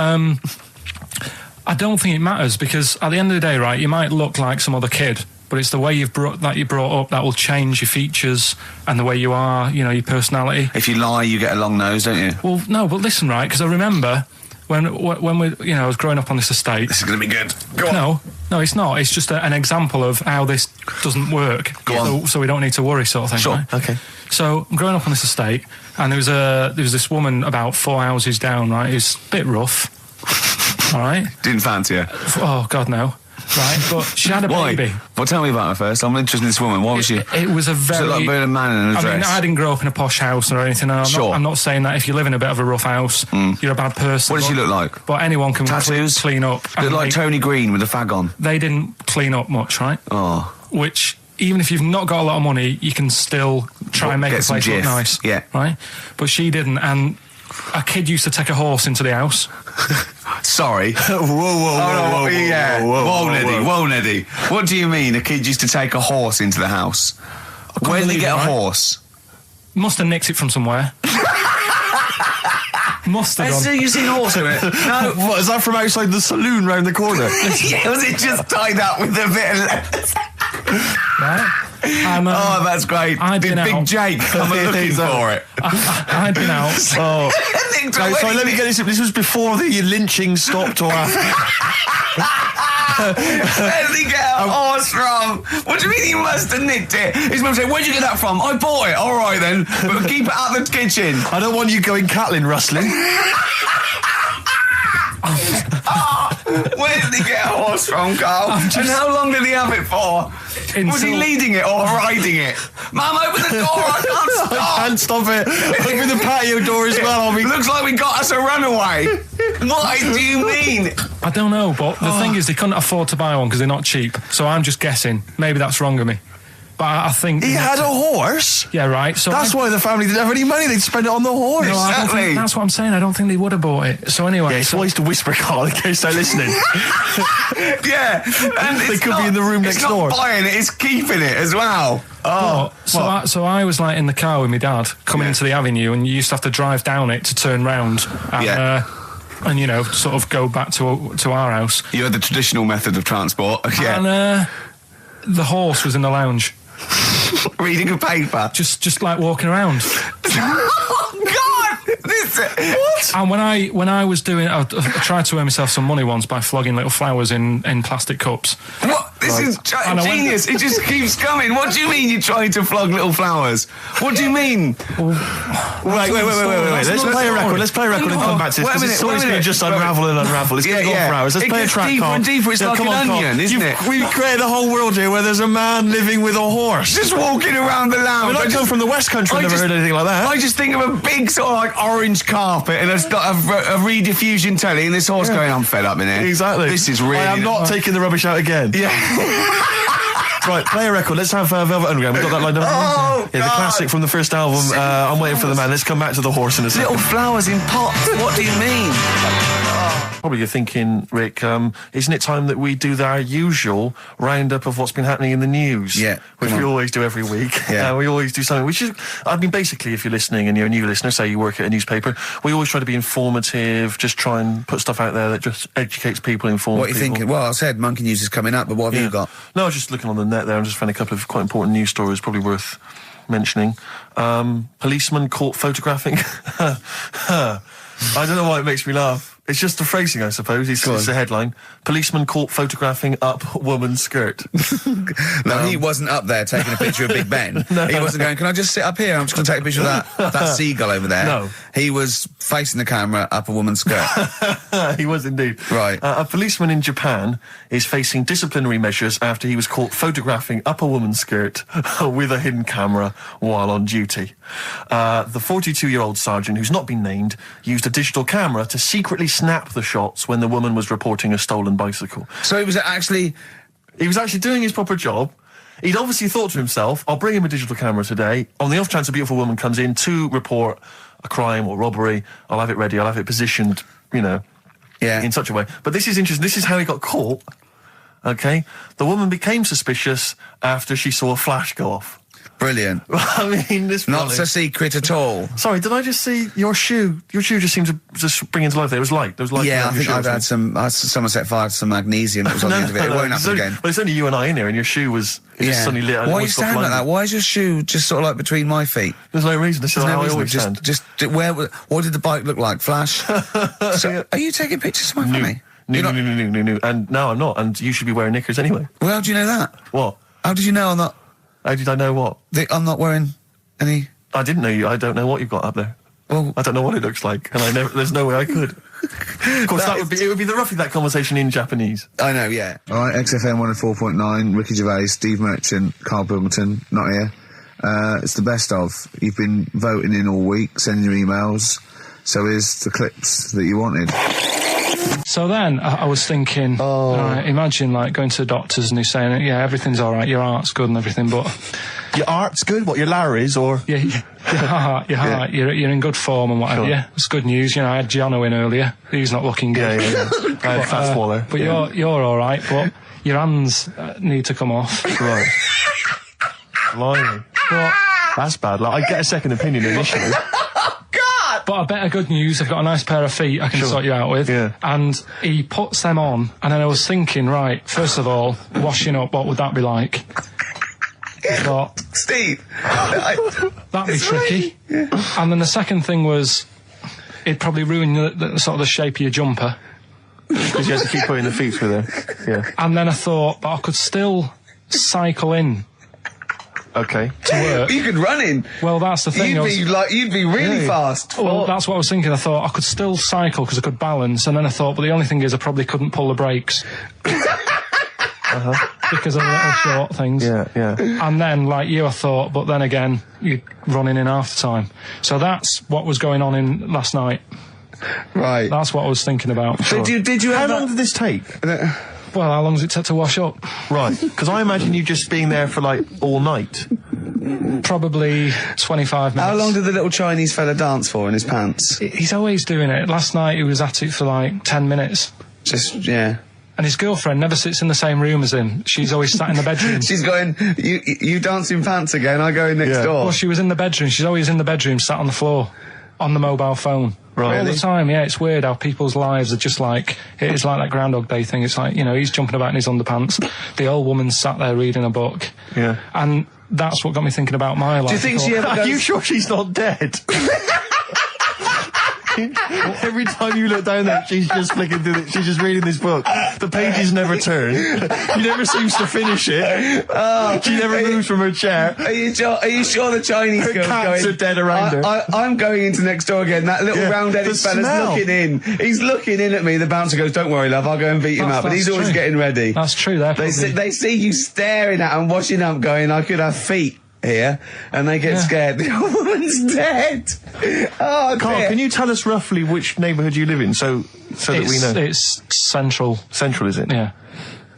I don't think it matters because at the end of the day, right, you might look like some other kid, but it's the way you're brought up that will change your features and the way you are, your personality. If you lie, you get a long nose, don't you? Well, no, but listen, right, because I remember when we, I was growing up on this estate. This is going to be good. Go on. No, it's not. It's just an example of how this doesn't work. Go on. So we don't need to worry, sort of thing. Sure. Right? Okay. So I'm growing up on this estate, and there was this woman about 4 houses down, right, who's a bit rough. All right. Didn't fancy her. Oh God, no. Right, but she had a baby. Well, tell me about her first. I'm interested in this woman. What was she? It was a very... She looked like a man in a dress. I mean, I didn't grow up in a posh house or anything. And I'm not saying that if you live in a bit of a rough house, you're a bad person. What did she look like? But anyone can Tattoos? clean up. Looked like Tony Green with a fag on. They didn't clean up much, right? Oh. Which, even if you've not got a lot of money, you can still try and make the place look nice. Yeah. Right? But she didn't, and a kid used to take a horse into the house. Sorry. Whoa, Neddy. What do you mean? A kid used to take a horse into the house? Where did he get a right? horse? Must have nicked it from somewhere. Must have done. You seen a horse in it? No. What, is that from outside the saloon round the corner? Yeah, was it just tied up with a bit of lettuce? Right? And, Oh, that's great. I'd Did been Big out. Jake come and looking for it? I'd been out. Oh. Nicked No, away. sorry, let me get this. This was before the lynching stopped or after. Where did he get a horse from? What do you mean he must have nicked it? His mum said, where'd you get that from? I bought it. All right then, but keep it out of the kitchen. I don't want you going Catlin rustling. Where did he get a horse from, Carl? And how long did he have it for? Was he leading it or riding it? Mum, open the door, I can't stop. I can't stop it. Open the patio door as well. Looks like we got us a runaway. What do you mean? I don't know, but the thing is, they couldn't afford to buy one because they're not cheap. So I'm just guessing. Maybe that's wrong of me. But I think... He had a horse? Yeah, right. So That's why the family didn't have any money. They'd spend it on the horse. No, I don't Exactly. think, that's what I'm saying. I don't think they would have bought it. So anyway... Yeah, it's so, always to whisper, Carl, in case they're listening. Yeah. And They could be in the room next door. It's not buying it, it's keeping it as well. Oh, so I was like in the car with my dad coming into the avenue, and you used to have to drive down it to turn round and, and you know, sort of go back to our house. You had the traditional method of transport. Yeah. And the horse was in the lounge, Reading a paper. just like walking around. Oh, God! What? And when I was doing, I tried to earn myself some money once by flogging little flowers in plastic cups. What? This is And I went- genius. It just keeps coming. What do you mean you're trying to flog little flowers? What do you mean? Wait. Let's play a record. Let's play a record and come back to this. Wait a Because minute, it's always wait a going to minute. just unravel and unravel. It's going to go for hours. Let's It play a gets track, deeper Carl. and deeper. It's like come an on, Carl. onion, isn't it? We've created a whole world here where there's a man living with a horse. Just walking around the lounge. I come from the West Country. I've never heard anything like that. I just think of a big sort of like orange carpet and it's got a rediffusion telly and this horse going, I'm fed up in here. Exactly. This is really... I am not taking the rubbish out again. Yeah. Right, play a record. Let's have Velvet Underground. We've got that lined up. Oh, yeah, the God. classic from the first album. I'm waiting for the man. Let's come back to the horse in a second. Little flowers in pots. What do you mean? Probably you're thinking, Rick, isn't it time that we do our usual roundup of what's been happening in the news? Yeah, Which come we on. always do every week. Yeah. We always do something. Which is, I mean, basically, if you're listening and you're a new listener, say you work at a newspaper, we always try to be informative, just try and put stuff out there that just educates people, informs What are you people. thinking? Well, I said Monkey News is coming up, but what have you got? No, I was just looking on the net there and just found a couple of quite important news stories probably worth mentioning. Policeman caught photographing. I don't know why it makes me laugh. It's just the phrasing, I suppose. It's the headline. Policeman caught photographing up woman's skirt. No, he wasn't up there taking a picture of Big Ben. He wasn't going, can I just sit up here? I'm just going to take a picture of that seagull over there. No. He was facing the camera up a woman's skirt. He was indeed. Right. A policeman in Japan is facing disciplinary measures after he was caught photographing up a woman's skirt with a hidden camera while on duty. The 42-year-old sergeant, who's not been named, used a digital camera to secretly snap the shots when the woman was reporting a stolen bicycle. So he was actually... He was actually doing his proper job. He'd obviously thought to himself, I'll bring him a digital camera today. On the off chance a beautiful woman comes in to report a crime or robbery, I'll have it ready, I'll have it positioned, you know, in such a way. But this is interesting. This is how he got caught. Okay? The woman became suspicious after she saw a flash go off. Brilliant. I mean, this... Not so secret at all. Sorry, did I just see your shoe? Your shoe just seemed to just bring into life there. It was light. There was light. Yeah, I around your think shoe, I've had someone set fire to some magnesium that was on the end of it. It won't happen again. Well, it's only you and I in here, and your shoe was just suddenly lit. Why are you standing like that? Why is your shoe just sort of like between my feet? There's no reason. This is There's how no I reason. always stand. What did the bike look like? Flash? So, are you taking pictures of my family? No. And no, I'm not. And you should be wearing knickers anyway. Well, how do you know that? What? How did you know I'm not? How did I know what? I'm not wearing any... I didn't know you. I don't know what you've got up there. Well, I don't know what it looks like, and there's no way I could. Of course, it would be roughly that conversation in Japanese. I know, yeah. All right, XFM 104.9, Ricky Gervais, Steve Merchant, Karl Pilkington, not here. It's the best of. You've been voting in all week, sending your emails. So here's the clips that you wanted. So then I was thinking, imagine like going to the doctors and he's saying, yeah, everything's all right, your heart's good and everything, but... Your art's good? What, your Larry's, or...? Yeah, your heart, you're in good form and whatever, yeah. It's good news, you know, I had Giano in earlier, he's not looking good. Yeah. I had Fat Swaller. But you're all right, but your hands need to come off. Right. Blimey. But That's bad. Like, I get a second opinion initially. But I better good news, I've got a nice pair of feet I can sort you out with. Yeah. And he puts them on, and then I was thinking, right, first of all, washing up, what would that be like? But Steve, that'd be tricky. Yeah. And then the second thing was, it'd probably ruin the sort of the shape of your jumper. Because you have to keep putting the feet through there. Yeah. And then I thought, but I could still cycle in. Okay. To work. you could run in. Well, that's the thing. You'd be really fast. Well, that's what I was thinking. I thought I could still cycle because I could balance, and then I thought, but the only thing is I probably couldn't pull the brakes. Because of the little short things. Yeah. And then, like you, I thought, but then again, you're running in half the time. So that's what was going on in last night. Right. That's what I was thinking about. So did you How ever... long did this take? Well, how long does it take to wash up? Right. Because I imagine you just being there for, like, all night. Probably 25 minutes. How long did the little Chinese fella dance for in his pants? He's always doing it. Last night he was at it for like 10 minutes. Yeah. And his girlfriend never sits in the same room as him. She's always sat in the bedroom. She's going, you dance in pants again, I go in next door. Well, she was in the bedroom. She's always in the bedroom, sat on the floor, on the mobile phone. Right. All the time, yeah. It's weird how people's lives are just like, it's like that Groundhog Day thing. It's like, you know, he's jumping about in his underpants. The old woman's sat there reading a book. Yeah. And that's what got me thinking about my life. Do you think she ever goes... Are you sure she's not dead? Every time you look down there, she's just flicking through it. She's just reading this book. The pages never turn. She never seems to finish it. She never moves from her chair. Are you sure the Chinese Her girl's cats going... are dead around her. I'm going into next door again. That little round-headed the fella's smell. looking in. He's looking in at me. The bouncer goes, "Don't worry, love, I'll go and beat him up." But he's always true. getting ready. That's true. They see you staring at him, washing up, going, "I could have feet here," and they get scared. The old woman's dead. Oh, Carl, dear. can you tell us roughly which neighbourhood you live in, so that we know? It's central. Central, is it? Yeah.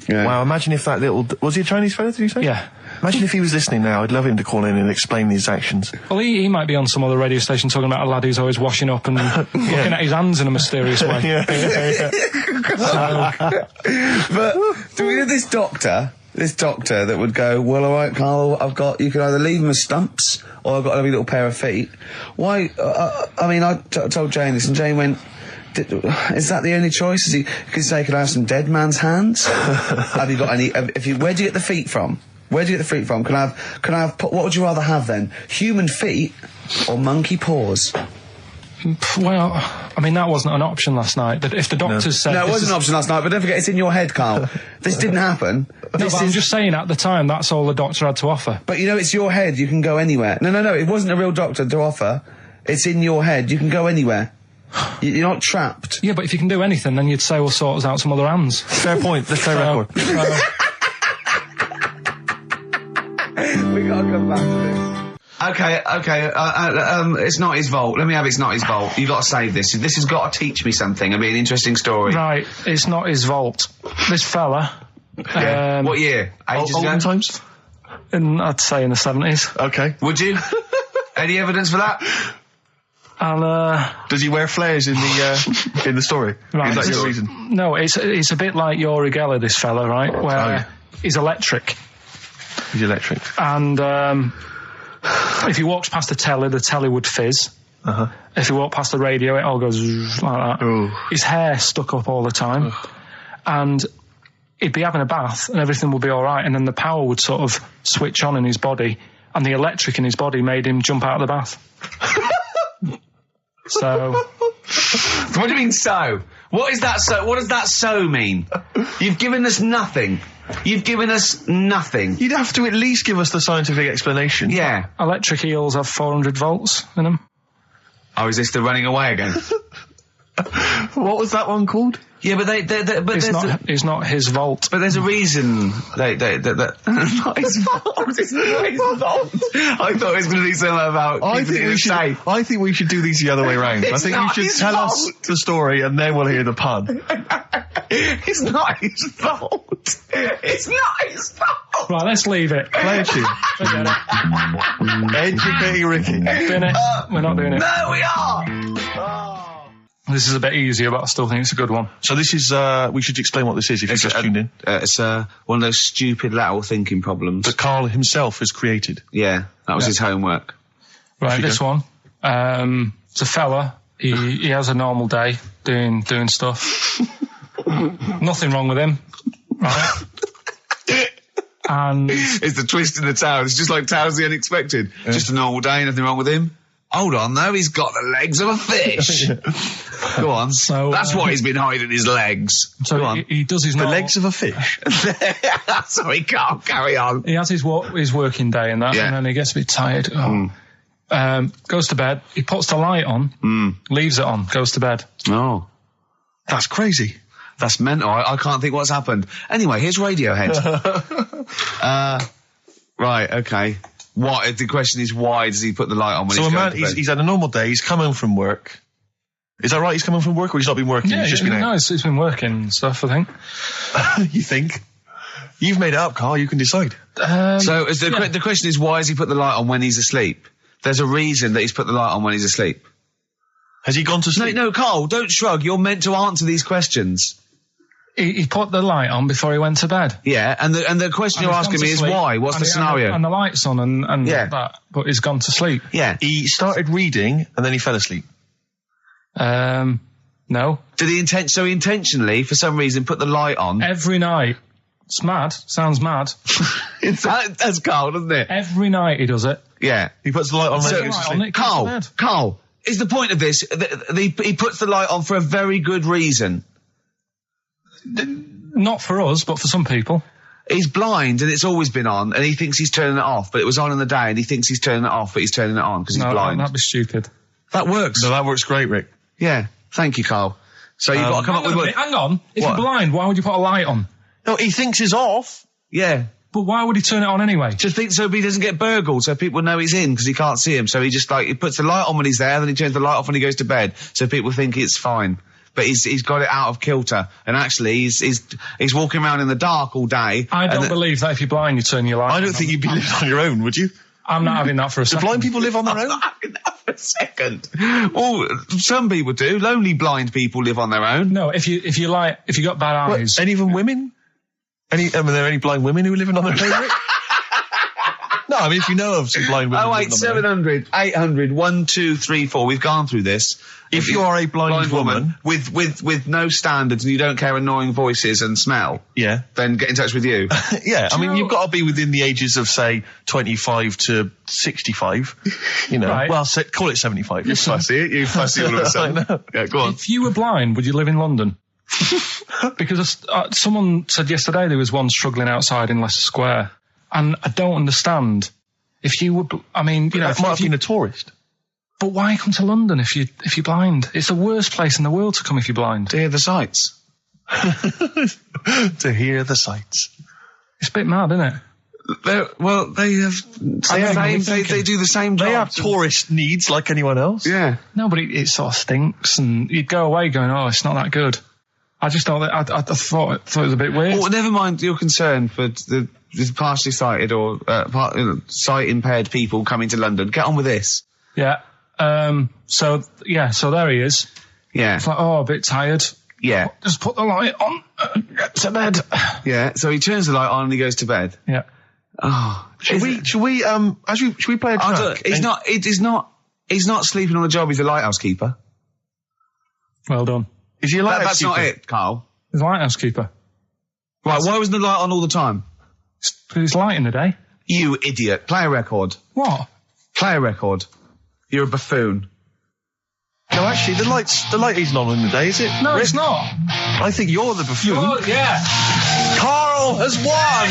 Wow, imagine if that little... Was he a Chinese fella, did you say? Yeah. Imagine if he was listening now. I'd love him to call in and explain his actions. Well, he might be on some other radio station talking about a lad who's always washing up and looking at his hands in a mysterious way. But do we have this doctor that would go, "Well, all right, Carl, you can either leave them as stumps or I've got a lovely little pair of feet." Why? I told Jane this, and Jane went, "Is that the only choice?" Is he could say, "Could I have some dead man's hands?" Have you got any? Where do you get the feet from? Where do you get the feet from? Can I have? What would you rather have then? Human feet or monkey paws? Well, I mean, that wasn't an option last night. That if the doctors said... No, it wasn't an option last night, but don't forget, it's in your head, Carl. This didn't happen. No, but I'm just saying, at the time, that's all the doctor had to offer. But, you know, it's your head. You can go anywhere. No. It wasn't a real doctor to offer. It's in your head. You can go anywhere. You're not trapped. Yeah, but if you can do anything, then you'd say, "We'll sort us out some other hands." Fair point. Let's play record. We gotta come back to this. Okay, it's not his fault. Let me have It's Not His Fault. You gotta save this. This has got to teach me something. It'll be an interesting story. Right, it's not his vault. This fella... Yeah. What year? Ages ago? Olden times? I'd say in the 70s. Okay. Would you? Any evidence for that? And, Does he wear flares in the story? Right. Is that your reason? No, it's a bit like Yuri Geller, this fella, right? Where he's electric. He's electric. And, if he walks past the telly would fizz. If he walked past the radio, it all goes like that. Ooh. His hair stuck up all the time. And he'd be having a bath and everything would be all right, and then the power would sort of switch on in his body, and the electric in his body made him jump out of the bath. So... What do you mean, so? What is that so? What does that so mean? You've given us nothing. You've given us nothing. You'd have to at least give us the scientific explanation. Yeah. Electric eels have 400 volts in them. Oh, is this the running away again? What was that one called? Yeah, but It's not his vault. But there's a reason that not his fault. It's not his fault. I thought it was going to be something about keeping it safe. I think we should do these the other way round. I think you should his tell fault. us the story and then we'll hear the pun. It's not his fault. It's not his fault. Right, let's leave it. Play a tune. Forget it. Educating Ricky. Doing it. We're not doing it. No, we are. This is a bit easier, but I still think it's a good one. So this is, we should explain what this is if you've just tuned in. It's one of those stupid lateral thinking problems. That Karl himself has created. Yeah, that was his homework. Right, this one. It's a fella. He has a normal day doing stuff. Nothing wrong with him. Right. And it's the twist in the tale. It's just like Tales of the Unexpected. Yeah. Just a normal day, nothing wrong with him. Hold on, though, he's got the legs of a fish. Go on. So that's why he's been hiding his legs. So Go on. He does his the legs of a fish. Sorry, can't carry on. He has his working day and that, and then he gets a bit tired. Goes to bed. He puts the light on, leaves it on, goes to bed. Oh, that's crazy. That's mental. I can't think what's happened. Anyway, here's Radiohead. Right, okay. What? The question is, why does he put the light on when he's going to bed? He's had a normal day. He's come home from work. Is that right? He's come home from work, or he's not been working? Yeah, he's just been out? No, he's been working and stuff, I think. You think? You've made it up, Karl. You can decide. So the question is, why has he put the light on when he's asleep? There's a reason that he's put the light on when he's asleep. Has he gone to sleep? No, Karl, don't shrug. You're meant to answer these questions. He put the light on before he went to bed. Yeah, and the question you're asking me is why? What's the scenario? And the light's on and that, but he's gone to sleep. Yeah. He started reading and then he fell asleep. No. Did he intentionally, for some reason, put the light on? Every night. It's mad. Sounds mad. That's Karl, doesn't it? Every night he does it. Yeah. He puts the light on. Karl, is the point of this, he puts the light on for a very good reason. Not for us, but for some people. He's blind and it's always been on, and he thinks he's turning it off, but it was on in the day, and he thinks he's turning it off, but he's turning it on because he's blind. That'd be stupid. That works. No, that works great, Rick. Yeah. Thank you, Karl. So you've got to come up with... Hang on. If you're blind, why would you put a light on? No, he thinks it's off. Yeah. But why would he turn it on anyway? Just think so he doesn't get burgled, so people know he's in because he can't see him. So he just he puts the light on when he's there, then he turns the light off when he goes to bed, so people think it's fine. But he's got it out of kilter, and actually he's walking around in the dark all day. I don't believe that if you're blind you turn your light on. I don't think you'd be living on your own, would you? I'm not having that for a second. Do blind people live on their own? I'm not having that for a second. Well, some people do. Lonely blind people live on their own. No, if you got bad eyes. What, any of them women? Are there any blind women who are living on their own, Rick? No, I mean, if you know of some blind women. 08700 800 1234. We've gone through this. If you are a blind woman with no standards and you don't care annoying voices and smell, then get in touch with you. Yeah, I mean, you've got to be within the ages of, say, 25 to 65. You know, right. Well, call it 75. You fussy, you fussy all of a sudden. Yeah, go on. If you were blind, would you live in London? Because someone said yesterday there was one struggling outside in Leicester Square, and I don't understand. If you were, I mean, you know, might have been a tourist. But why come to London if you're blind? It's the worst place in the world to come if you're blind. To hear the sights. To hear the sights. It's a bit mad, isn't it? They do the same job. They have tourist needs like anyone else. Yeah. No, but it sort of stinks, and you'd go away going, "Oh, it's not that good." I just thought I thought it was a bit weird. Well, never mind your concern for the partially sighted or sight impaired people coming to London. Get on with this. Yeah. So there he is. Yeah. It's like, a bit tired. Yeah. Just put the light on, get to bed. Yeah. So he turns the light on and he goes to bed. Yeah. Oh. Should we play a track? He's not sleeping on the job. He's a lighthouse keeper. Well done. Is he a lighthouse That's keeper? not it, Karl. He's a lighthouse keeper. Right. Why wasn't the light on all the time? Because it's light in the day. You idiot. Play a record. What? Play a record. You're a buffoon. No, actually, the light isn't on in the day, is it? No, it's not. I think you're the buffoon. Oh, yeah. Karl has won!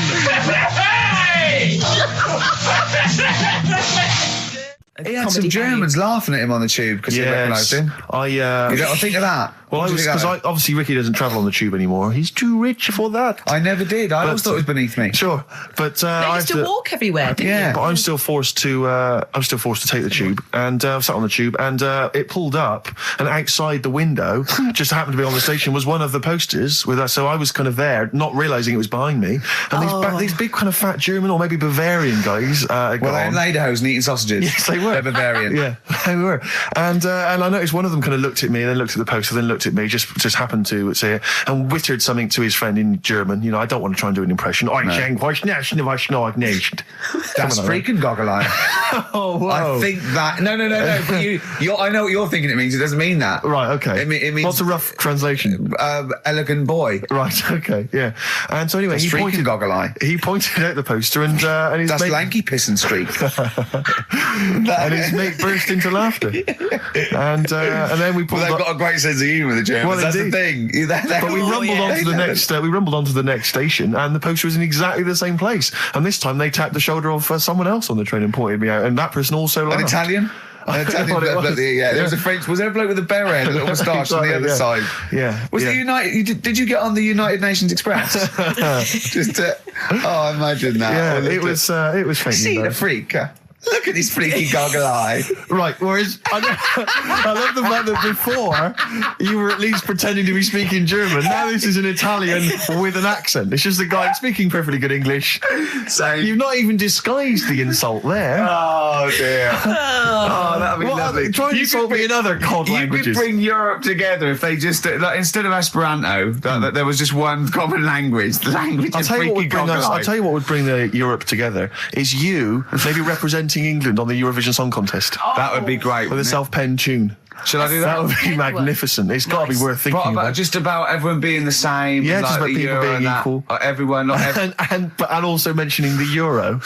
He had some Germans laughing at him on the tube because he recognised him. You got to think of that. Well, because obviously Ricky doesn't travel on the tube anymore. He's too rich for that. I never did. I always thought it was beneath me. Sure, but I used to walk everywhere, didn't you? But I'm still forced to take the tube, and I sat on the tube, and it pulled up, and outside the window, just happened to be on the station, was one of the posters with us. So I was kind of there, not realising it was behind me, and these big kind of fat German or maybe Bavarian guys. Well, they're in lederhosen eating sausages. Yes, they were. They're Bavarian. Yeah, they were. And I noticed one of them kind of looked at me, and then looked at the poster, then looked at me, just happened to say it, and wittered something to his friend in German. You know, I don't want to try and do an impression. Das freaking goggle eye. Oh, wow. I think that... No. But I know what you're thinking it means. It doesn't mean that. Right, okay. It means... What's the rough translation? Elegant boy. Right, okay, yeah. And so anyway, That's freaking goggle eye. He pointed out the poster, and his That's mate... lanky piss and streak. and his mate burst into laughter. And then we pulled Well, they've up... got a great sense of humour, the Germans. Well, That's indeed. the thing. But we rumbled onto the next. We rumbled onto the next station, and the poster was in exactly the same place. And this time, they tapped the shoulder of someone else on the train and pointed me out, and that person also An laughed. Italian? An Italian What it bloke, was. yeah, there was a French. Was there a bloke with a beret and a little moustache on the other Exactly, side? Yeah. Was yeah. the United? Did you get on the United Nations Express? Just to, oh, imagine that. Yeah, Or it was faintly See the embarrassing. freak. Look at his freaky goggle eye. Right, whereas I love the fact that before you were at least pretending to be speaking German. Now this is an Italian with an accent. It's just a guy speaking perfectly good English. So You've not even disguised the insult there. oh dear. Oh, that'd be What, lovely. try and insult me in other cod You languages. could bring Europe together if they just like, instead of Esperanto, that there was just one common language. The language I'll of tell you what freaky would bring goggle us, I'll eye. tell you what would bring the Europe together is you maybe representing England on the Eurovision Song Contest That would be great. with a wouldn't it? self-penned tune. Shall I do That that? would be Excellent. magnificent. It's got to be worth thinking But about. just about everyone being the same. Yeah, like just about the people Euro being and that. equal. Everyone, not and also mentioning the euro.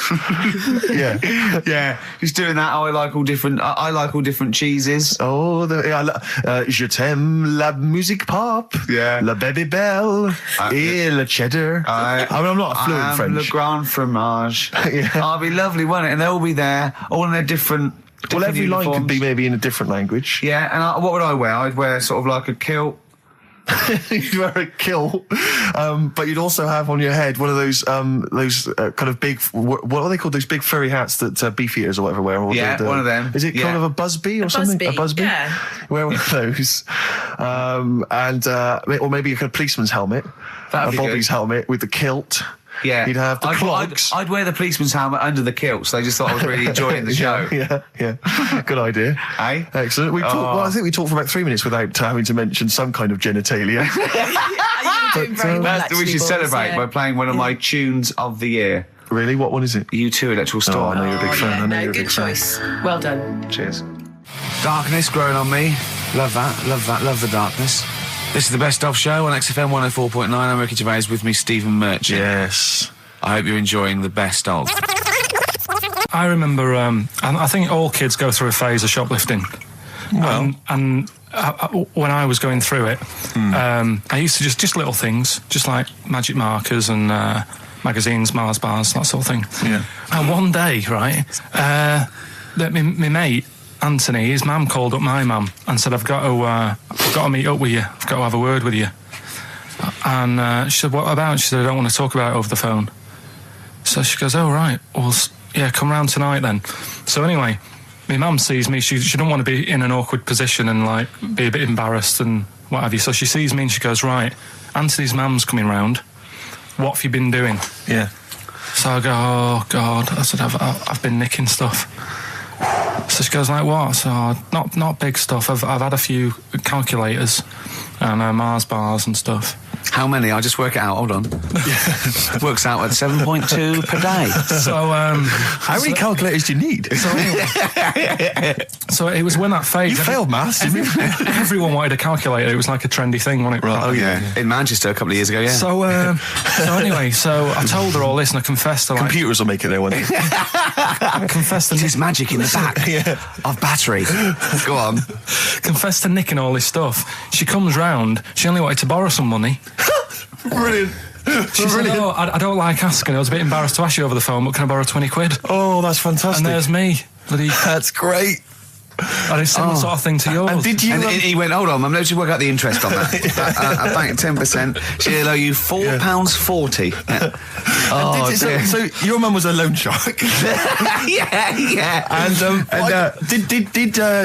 Yeah. yeah, just doing that. I like all different. I like all different cheeses. Oh, je t'aime la musique pop. Yeah. La baby belle. Et le cheddar. I mean, I'm not a fluent I'm French. Le Grand Fromage. Yeah. Oh, it'd be lovely, wouldn't it? And they'll all be there, all in their different. Well, every line could uniforms. be maybe in a different language. Yeah, and what would I wear? I'd wear sort of like a kilt. You'd wear a kilt, but you'd also have on your head one of those kind of big, what are they called? Those big furry hats that beefeaters or whatever wear. Or Yeah, one of them. Is it Yeah. kind of a busby or something? busby, A busby. yeah. Wear one of those, or maybe a kind of policeman's helmet, That'd be Bobby's good. helmet with the kilt. Yeah, You'd have the clogs. I'd wear the policeman's helmet under the kilt, so they just thought I was really enjoying the show. Yeah. Good idea. Eh? Excellent. Well, I think we talked for about 3 minutes without having to mention some kind of genitalia. You were doing very well, That's, we actually, should boys, celebrate yeah. by playing one of my tunes of the year. Really? What one is it? U2 Electoral Oh, I Storm. know you're a big fan. I know no, you're a good big fan. choice. Well done. Cheers. Darkness growing on me. Love that. Love the darkness. This is the Best Of Show on XFM 104.9. I'm Ricky Gervais, with me Stephen Merchant. Yes. I hope you're enjoying the Best Of. I remember, I think all kids go through a phase of shoplifting. Well. And when I was going through it, I used to just little things, just like magic markers and magazines, Mars bars, that sort of thing. Yeah. And one day, right, my mate, Anthony, his mum called up my mum and said, I've got to meet up with you. I've got to have a word with you. And she said, what about? She said, I don't want to talk about it over the phone. So she goes, oh, right. Well, yeah, come round tonight then. So anyway, my mum sees me. She don't want to be in an awkward position and, like, be a bit embarrassed and what have you. So she sees me and she goes, right, Anthony's mum's coming round. What have you been doing? Yeah. So I go, oh, God. I said, I've been nicking stuff. So she goes, like, what? So, not big stuff. I've had a few calculators and Mars bars and stuff. How many? I'll just work it out. Hold on. Works out at 7.2 per day. So, How many calculators do you need? so it was when that phase. You failed maths, didn't you? Everyone wanted a calculator. It was like a trendy thing, wasn't it? Right, oh, yeah. In Manchester a couple of years ago, yeah. So anyway, so I told her all this and I confessed to, like, Computers will make it there one day. I confessed to There's magic in the back of battery. Go on. confessed to nicking all this stuff. She comes round. She only wanted to borrow some money. Brilliant. She said, oh, I don't like asking. I was a bit embarrassed to ask you over the phone, but can I borrow 20 quid? Oh, that's fantastic. And there's me. Bloody, That's great. and it's similar sort of thing to yours. And did you... And he went, hold on, I'm going to work out the interest on that. I banked 10%. She'll owe you £4.40. Oh, dear. so your mum was a loan shark. yeah. And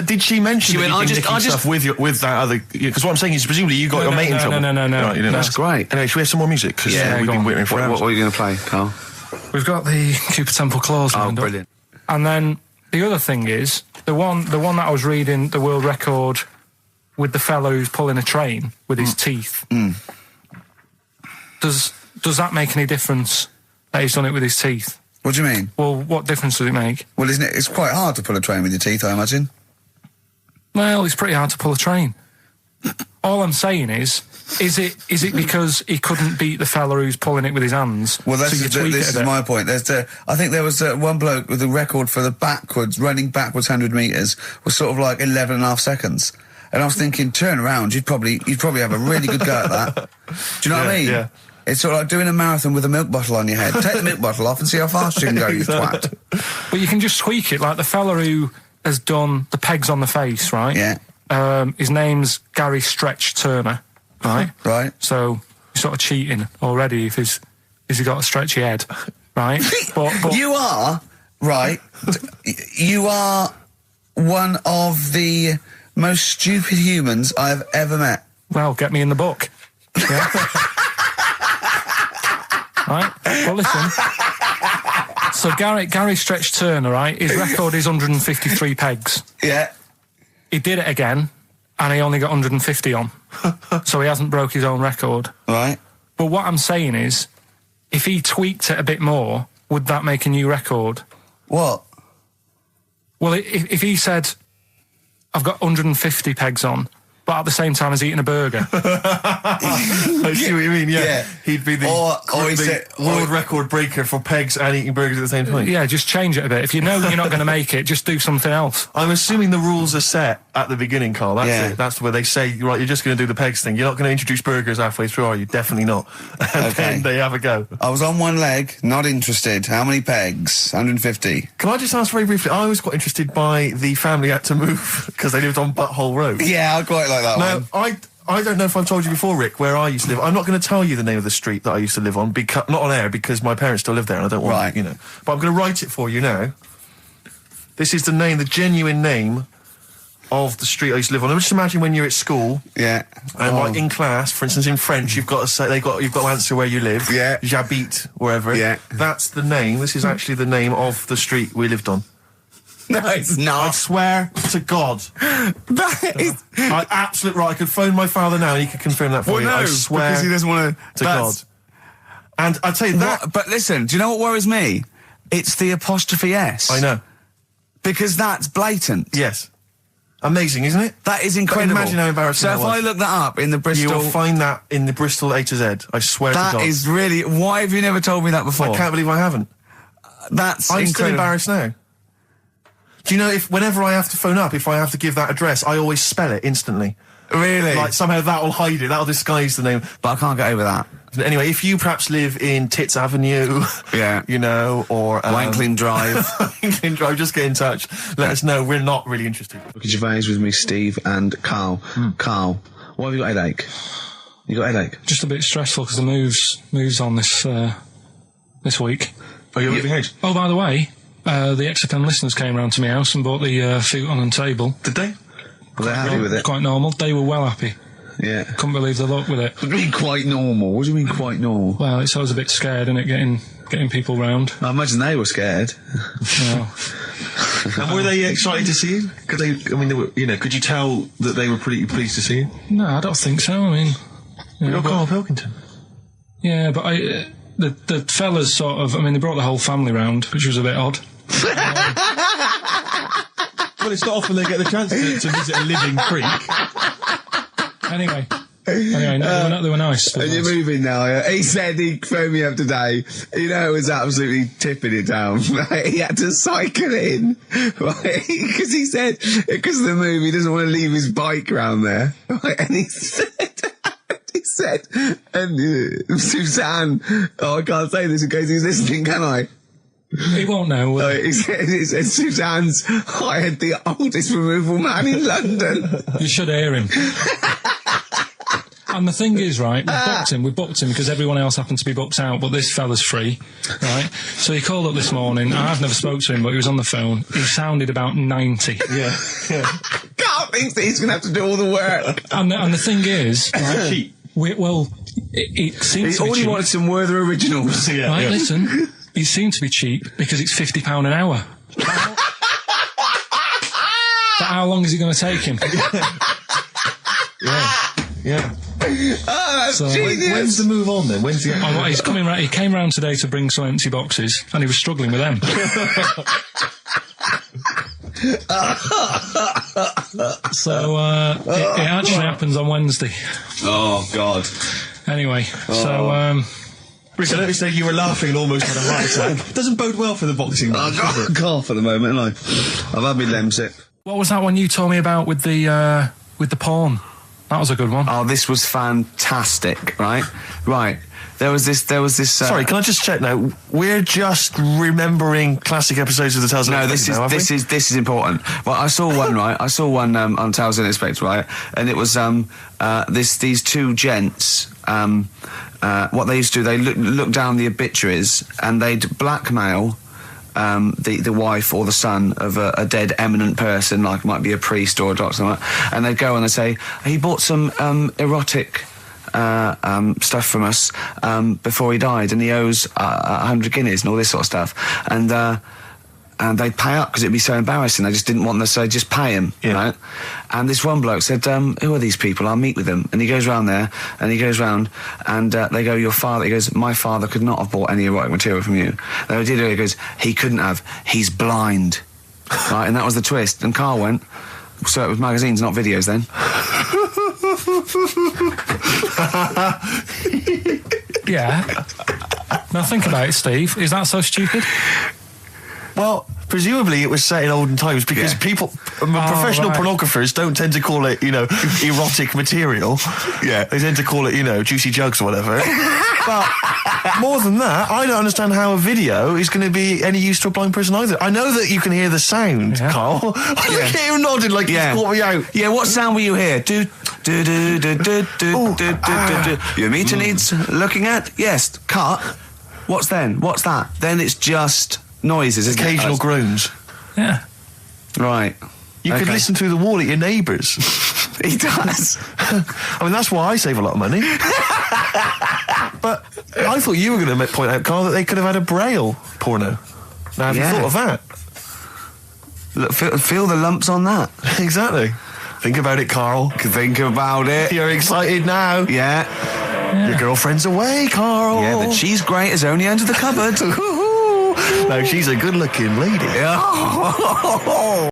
did she mention She that went, you'd been nicking stuff with that other? Because what I'm saying is, presumably you got your mate in trouble. No. Right, you didn't. That's great. Anyway, should we have some more music? Because Yeah, we've go been on. waiting for What hours. are you going to play, Carl? We've got the Cooper Temple Clause Oh, lined up. brilliant. And then the other thing is, the one that I was reading, the world record with the fellow who's pulling a train with his teeth. Does that make any difference that he's done it with his teeth? What do you mean? Well, what difference does it make? Well, isn't it? It's quite hard to pull a train with your teeth, I imagine. Well, it's pretty hard to pull a train. All I'm saying is it because he couldn't beat the fella who's pulling it with his hands? Well, so you tweak this it a is bit? my point. I think there was one bloke with a record for the running backwards 100 metres was sort of like 11 and a half seconds. And I was thinking, turn around, you'd probably have a really good go at that. Do you know what I mean? Yeah. It's sort of like doing a marathon with a milk bottle on your head. Take the milk bottle off and see how fast you can go, you twat. But you can just tweak it, like the fella who has done the pegs on the face, right? Yeah. His name's Gary Stretch Turner, right? Right. So you're sort of cheating already if he's got a stretchy head, right? but You are, right, you are one of the most stupid humans I've ever met. well, get me in the book. Yeah. Right? Well, listen. So Gary Stretch Turner, right? His record is 153 pegs. Yeah. He did it again, and he only got 150 on. So he hasn't broke his own record. Right. But what I'm saying is, if he tweaked it a bit more, would that make a new record? What? Well, if he said, I've got 150 pegs on, but at the same time as eating a burger. I see what you mean, yeah. He'd be the world record breaker for pegs and eating burgers at the same time. Yeah, just change it a bit. If you know you're not going to make it, just do something else. I'm assuming the rules are set at the beginning, Carl. That's it. That's where they say, right, you're just going to do the pegs thing. You're not going to introduce burgers halfway through, are you? Definitely not. And then they have a go. I was on one leg, not interested. How many pegs? 150. Can I just ask very briefly, I was quite interested by the family had to move because they lived on Butthole Road. Yeah, I quite like that Now, one. I don't know if I've told you before, Rick, where I used to live. I'm not going to tell you the name of the street that I used to live on, not on air, because my parents still live there and I don't want, you know. But I'm going to write it for you now. This is the genuine name of the street I used to live on. Just imagine when you're at school. Yeah. And like in class, for instance, in French, you've got to say, you've got to answer where you live. Yeah. J'habite, wherever. Yeah. That's the name. This is actually the name of the street we lived on. No, it's I not. swear to God. That is... Absolute right. I could phone my father now and he could confirm that for you. I swear because he doesn't want to God. And I'll tell you that... But listen, do you know what worries me? It's the apostrophe S. I know. Because that's blatant. Yes. Amazing, isn't it? That is incredible. But imagine how embarrassing So that if was. I look that up in the Bristol... You will find that in the Bristol A to Z. I swear to God. That is really... Why have you never told me that before? I can't believe I haven't. That's I'm incredible. still embarrassed now. Do you know, whenever I have to phone up, if I have to give that address, I always spell it instantly. Really? Like, somehow that'll hide it, that'll disguise the name. But I can't get over that. Anyway, if you perhaps live in Tits Avenue, Yeah. you know, or... Wankling Drive. Wankling Drive, just get in touch. Let us know, we're not really interested. Quirky Gervais with me, Steve and Carl. Carl, why have you got a headache? You got a headache? Just a bit stressful because the moves on this week. Oh, you're moving house? Oh, by the way, the XFM listeners came round to my house and bought the futon and table. Did they? Were they happy with it? Quite normal. They were well happy. Yeah. Couldn't believe the luck with it. What do you mean quite normal? What do you mean quite normal? Well, it's always a bit scared, isn't it, getting people round. I imagine they were scared. Well, And were they excited to see you? Could could you tell that they were pretty pleased to see you? no, I don't think so. I mean... You're Karl Pilkington. Yeah, but the fellas sort of... I mean, they brought the whole family round, which was a bit odd. Well, it's not often they get the chance to visit a living creek. Anyway, no, they were nice. And you're moving now, yeah? He said he phoned me up today. You know, it was absolutely tipping it down. Right? He had to cycle in, right? Because he said, because of the move, he doesn't want to leave his bike round there. Right? And he said, and Suzanne, I can't say this in case he's listening, can I? He won't know. He said Suzanne's hired the oldest removal man in London. You should hear him. And the thing is, right, we booked him because everyone else happened to be booked out, but this fella's free, right? So he called up this morning. I've never spoke to him, but he was on the phone. He sounded about 90. Yeah. Carl thinks that he's going to have to do all the work. And the thing is, right, it seems to be He cheap. wanted some Werther originals. Right, listen, it seemed to be cheap because it's £50 an hour. how long is it going to take him? Yeah. So, When's the move on then? When's the... he's coming round. He came round today to bring some empty boxes, and he was struggling with them. So it actually happens on Wednesday. Oh, God. Anyway, so Rich, I noticed that you were laughing and almost had a heart attack. Doesn't bode well for the boxing match, does it? Cough at the moment, I've had my Lemsip. what was that one you told me about with the porn? That was a good one. Oh, this was fantastic, right? Right. There was this. Sorry, can I just check now? We're just remembering classic episodes of the Tales No, Unexpected this is important. Well, I saw one, right? I saw one on Tales Unexpected, right? And it was these two gents. What they used to do, they look down the obituaries and they'd blackmail the wife or the son of a dead eminent person, like might be a priest or a doctor, or something, and they'd go and they'd say, he bought some erotic stuff from us before he died, and he owes 100 guineas and all this sort of stuff, and they'd pay up because it'd be so embarrassing. They just didn't want them, so just pay him, right? And this one bloke said, who are these people? I'll meet with them. And he goes round there, and he goes round, and they go, your father, he goes, my father could not have bought any erotic material from you. They did it, he goes, he couldn't have, he's blind. Right, and that was the twist. And Carl went, so it was magazines, not videos then. Yeah. Now think about it, Steve. Is that so stupid? Well, presumably it was set in olden times because people, professional pornographers don't tend to call it, erotic material. Yeah. They tend to call it, juicy jugs or whatever. But more than that, I don't understand how a video is going to be any use to a blind person either. I know that you can hear the sound, Carl. Look at him nodding like he's caught me out. Yeah, what sound were you hear? Do. Your meter needs looking at? Yes. Cut. What's then? What's that? Then it's just noises, isn't Occasional it? groans. Yeah. Right. You could listen through the wall at your neighbours. He does. I mean, that's why I save a lot of money. But I thought you were going to point out, Carl, that they could have had a Braille porno. Now, have you thought of that? Look, feel the lumps on that. Exactly. Think about it, Carl. Think about it. You're excited now. Yeah. Your girlfriend's away, Carl. Yeah, the cheese grate is only under the cupboard. No, she's a good-looking lady. Yeah.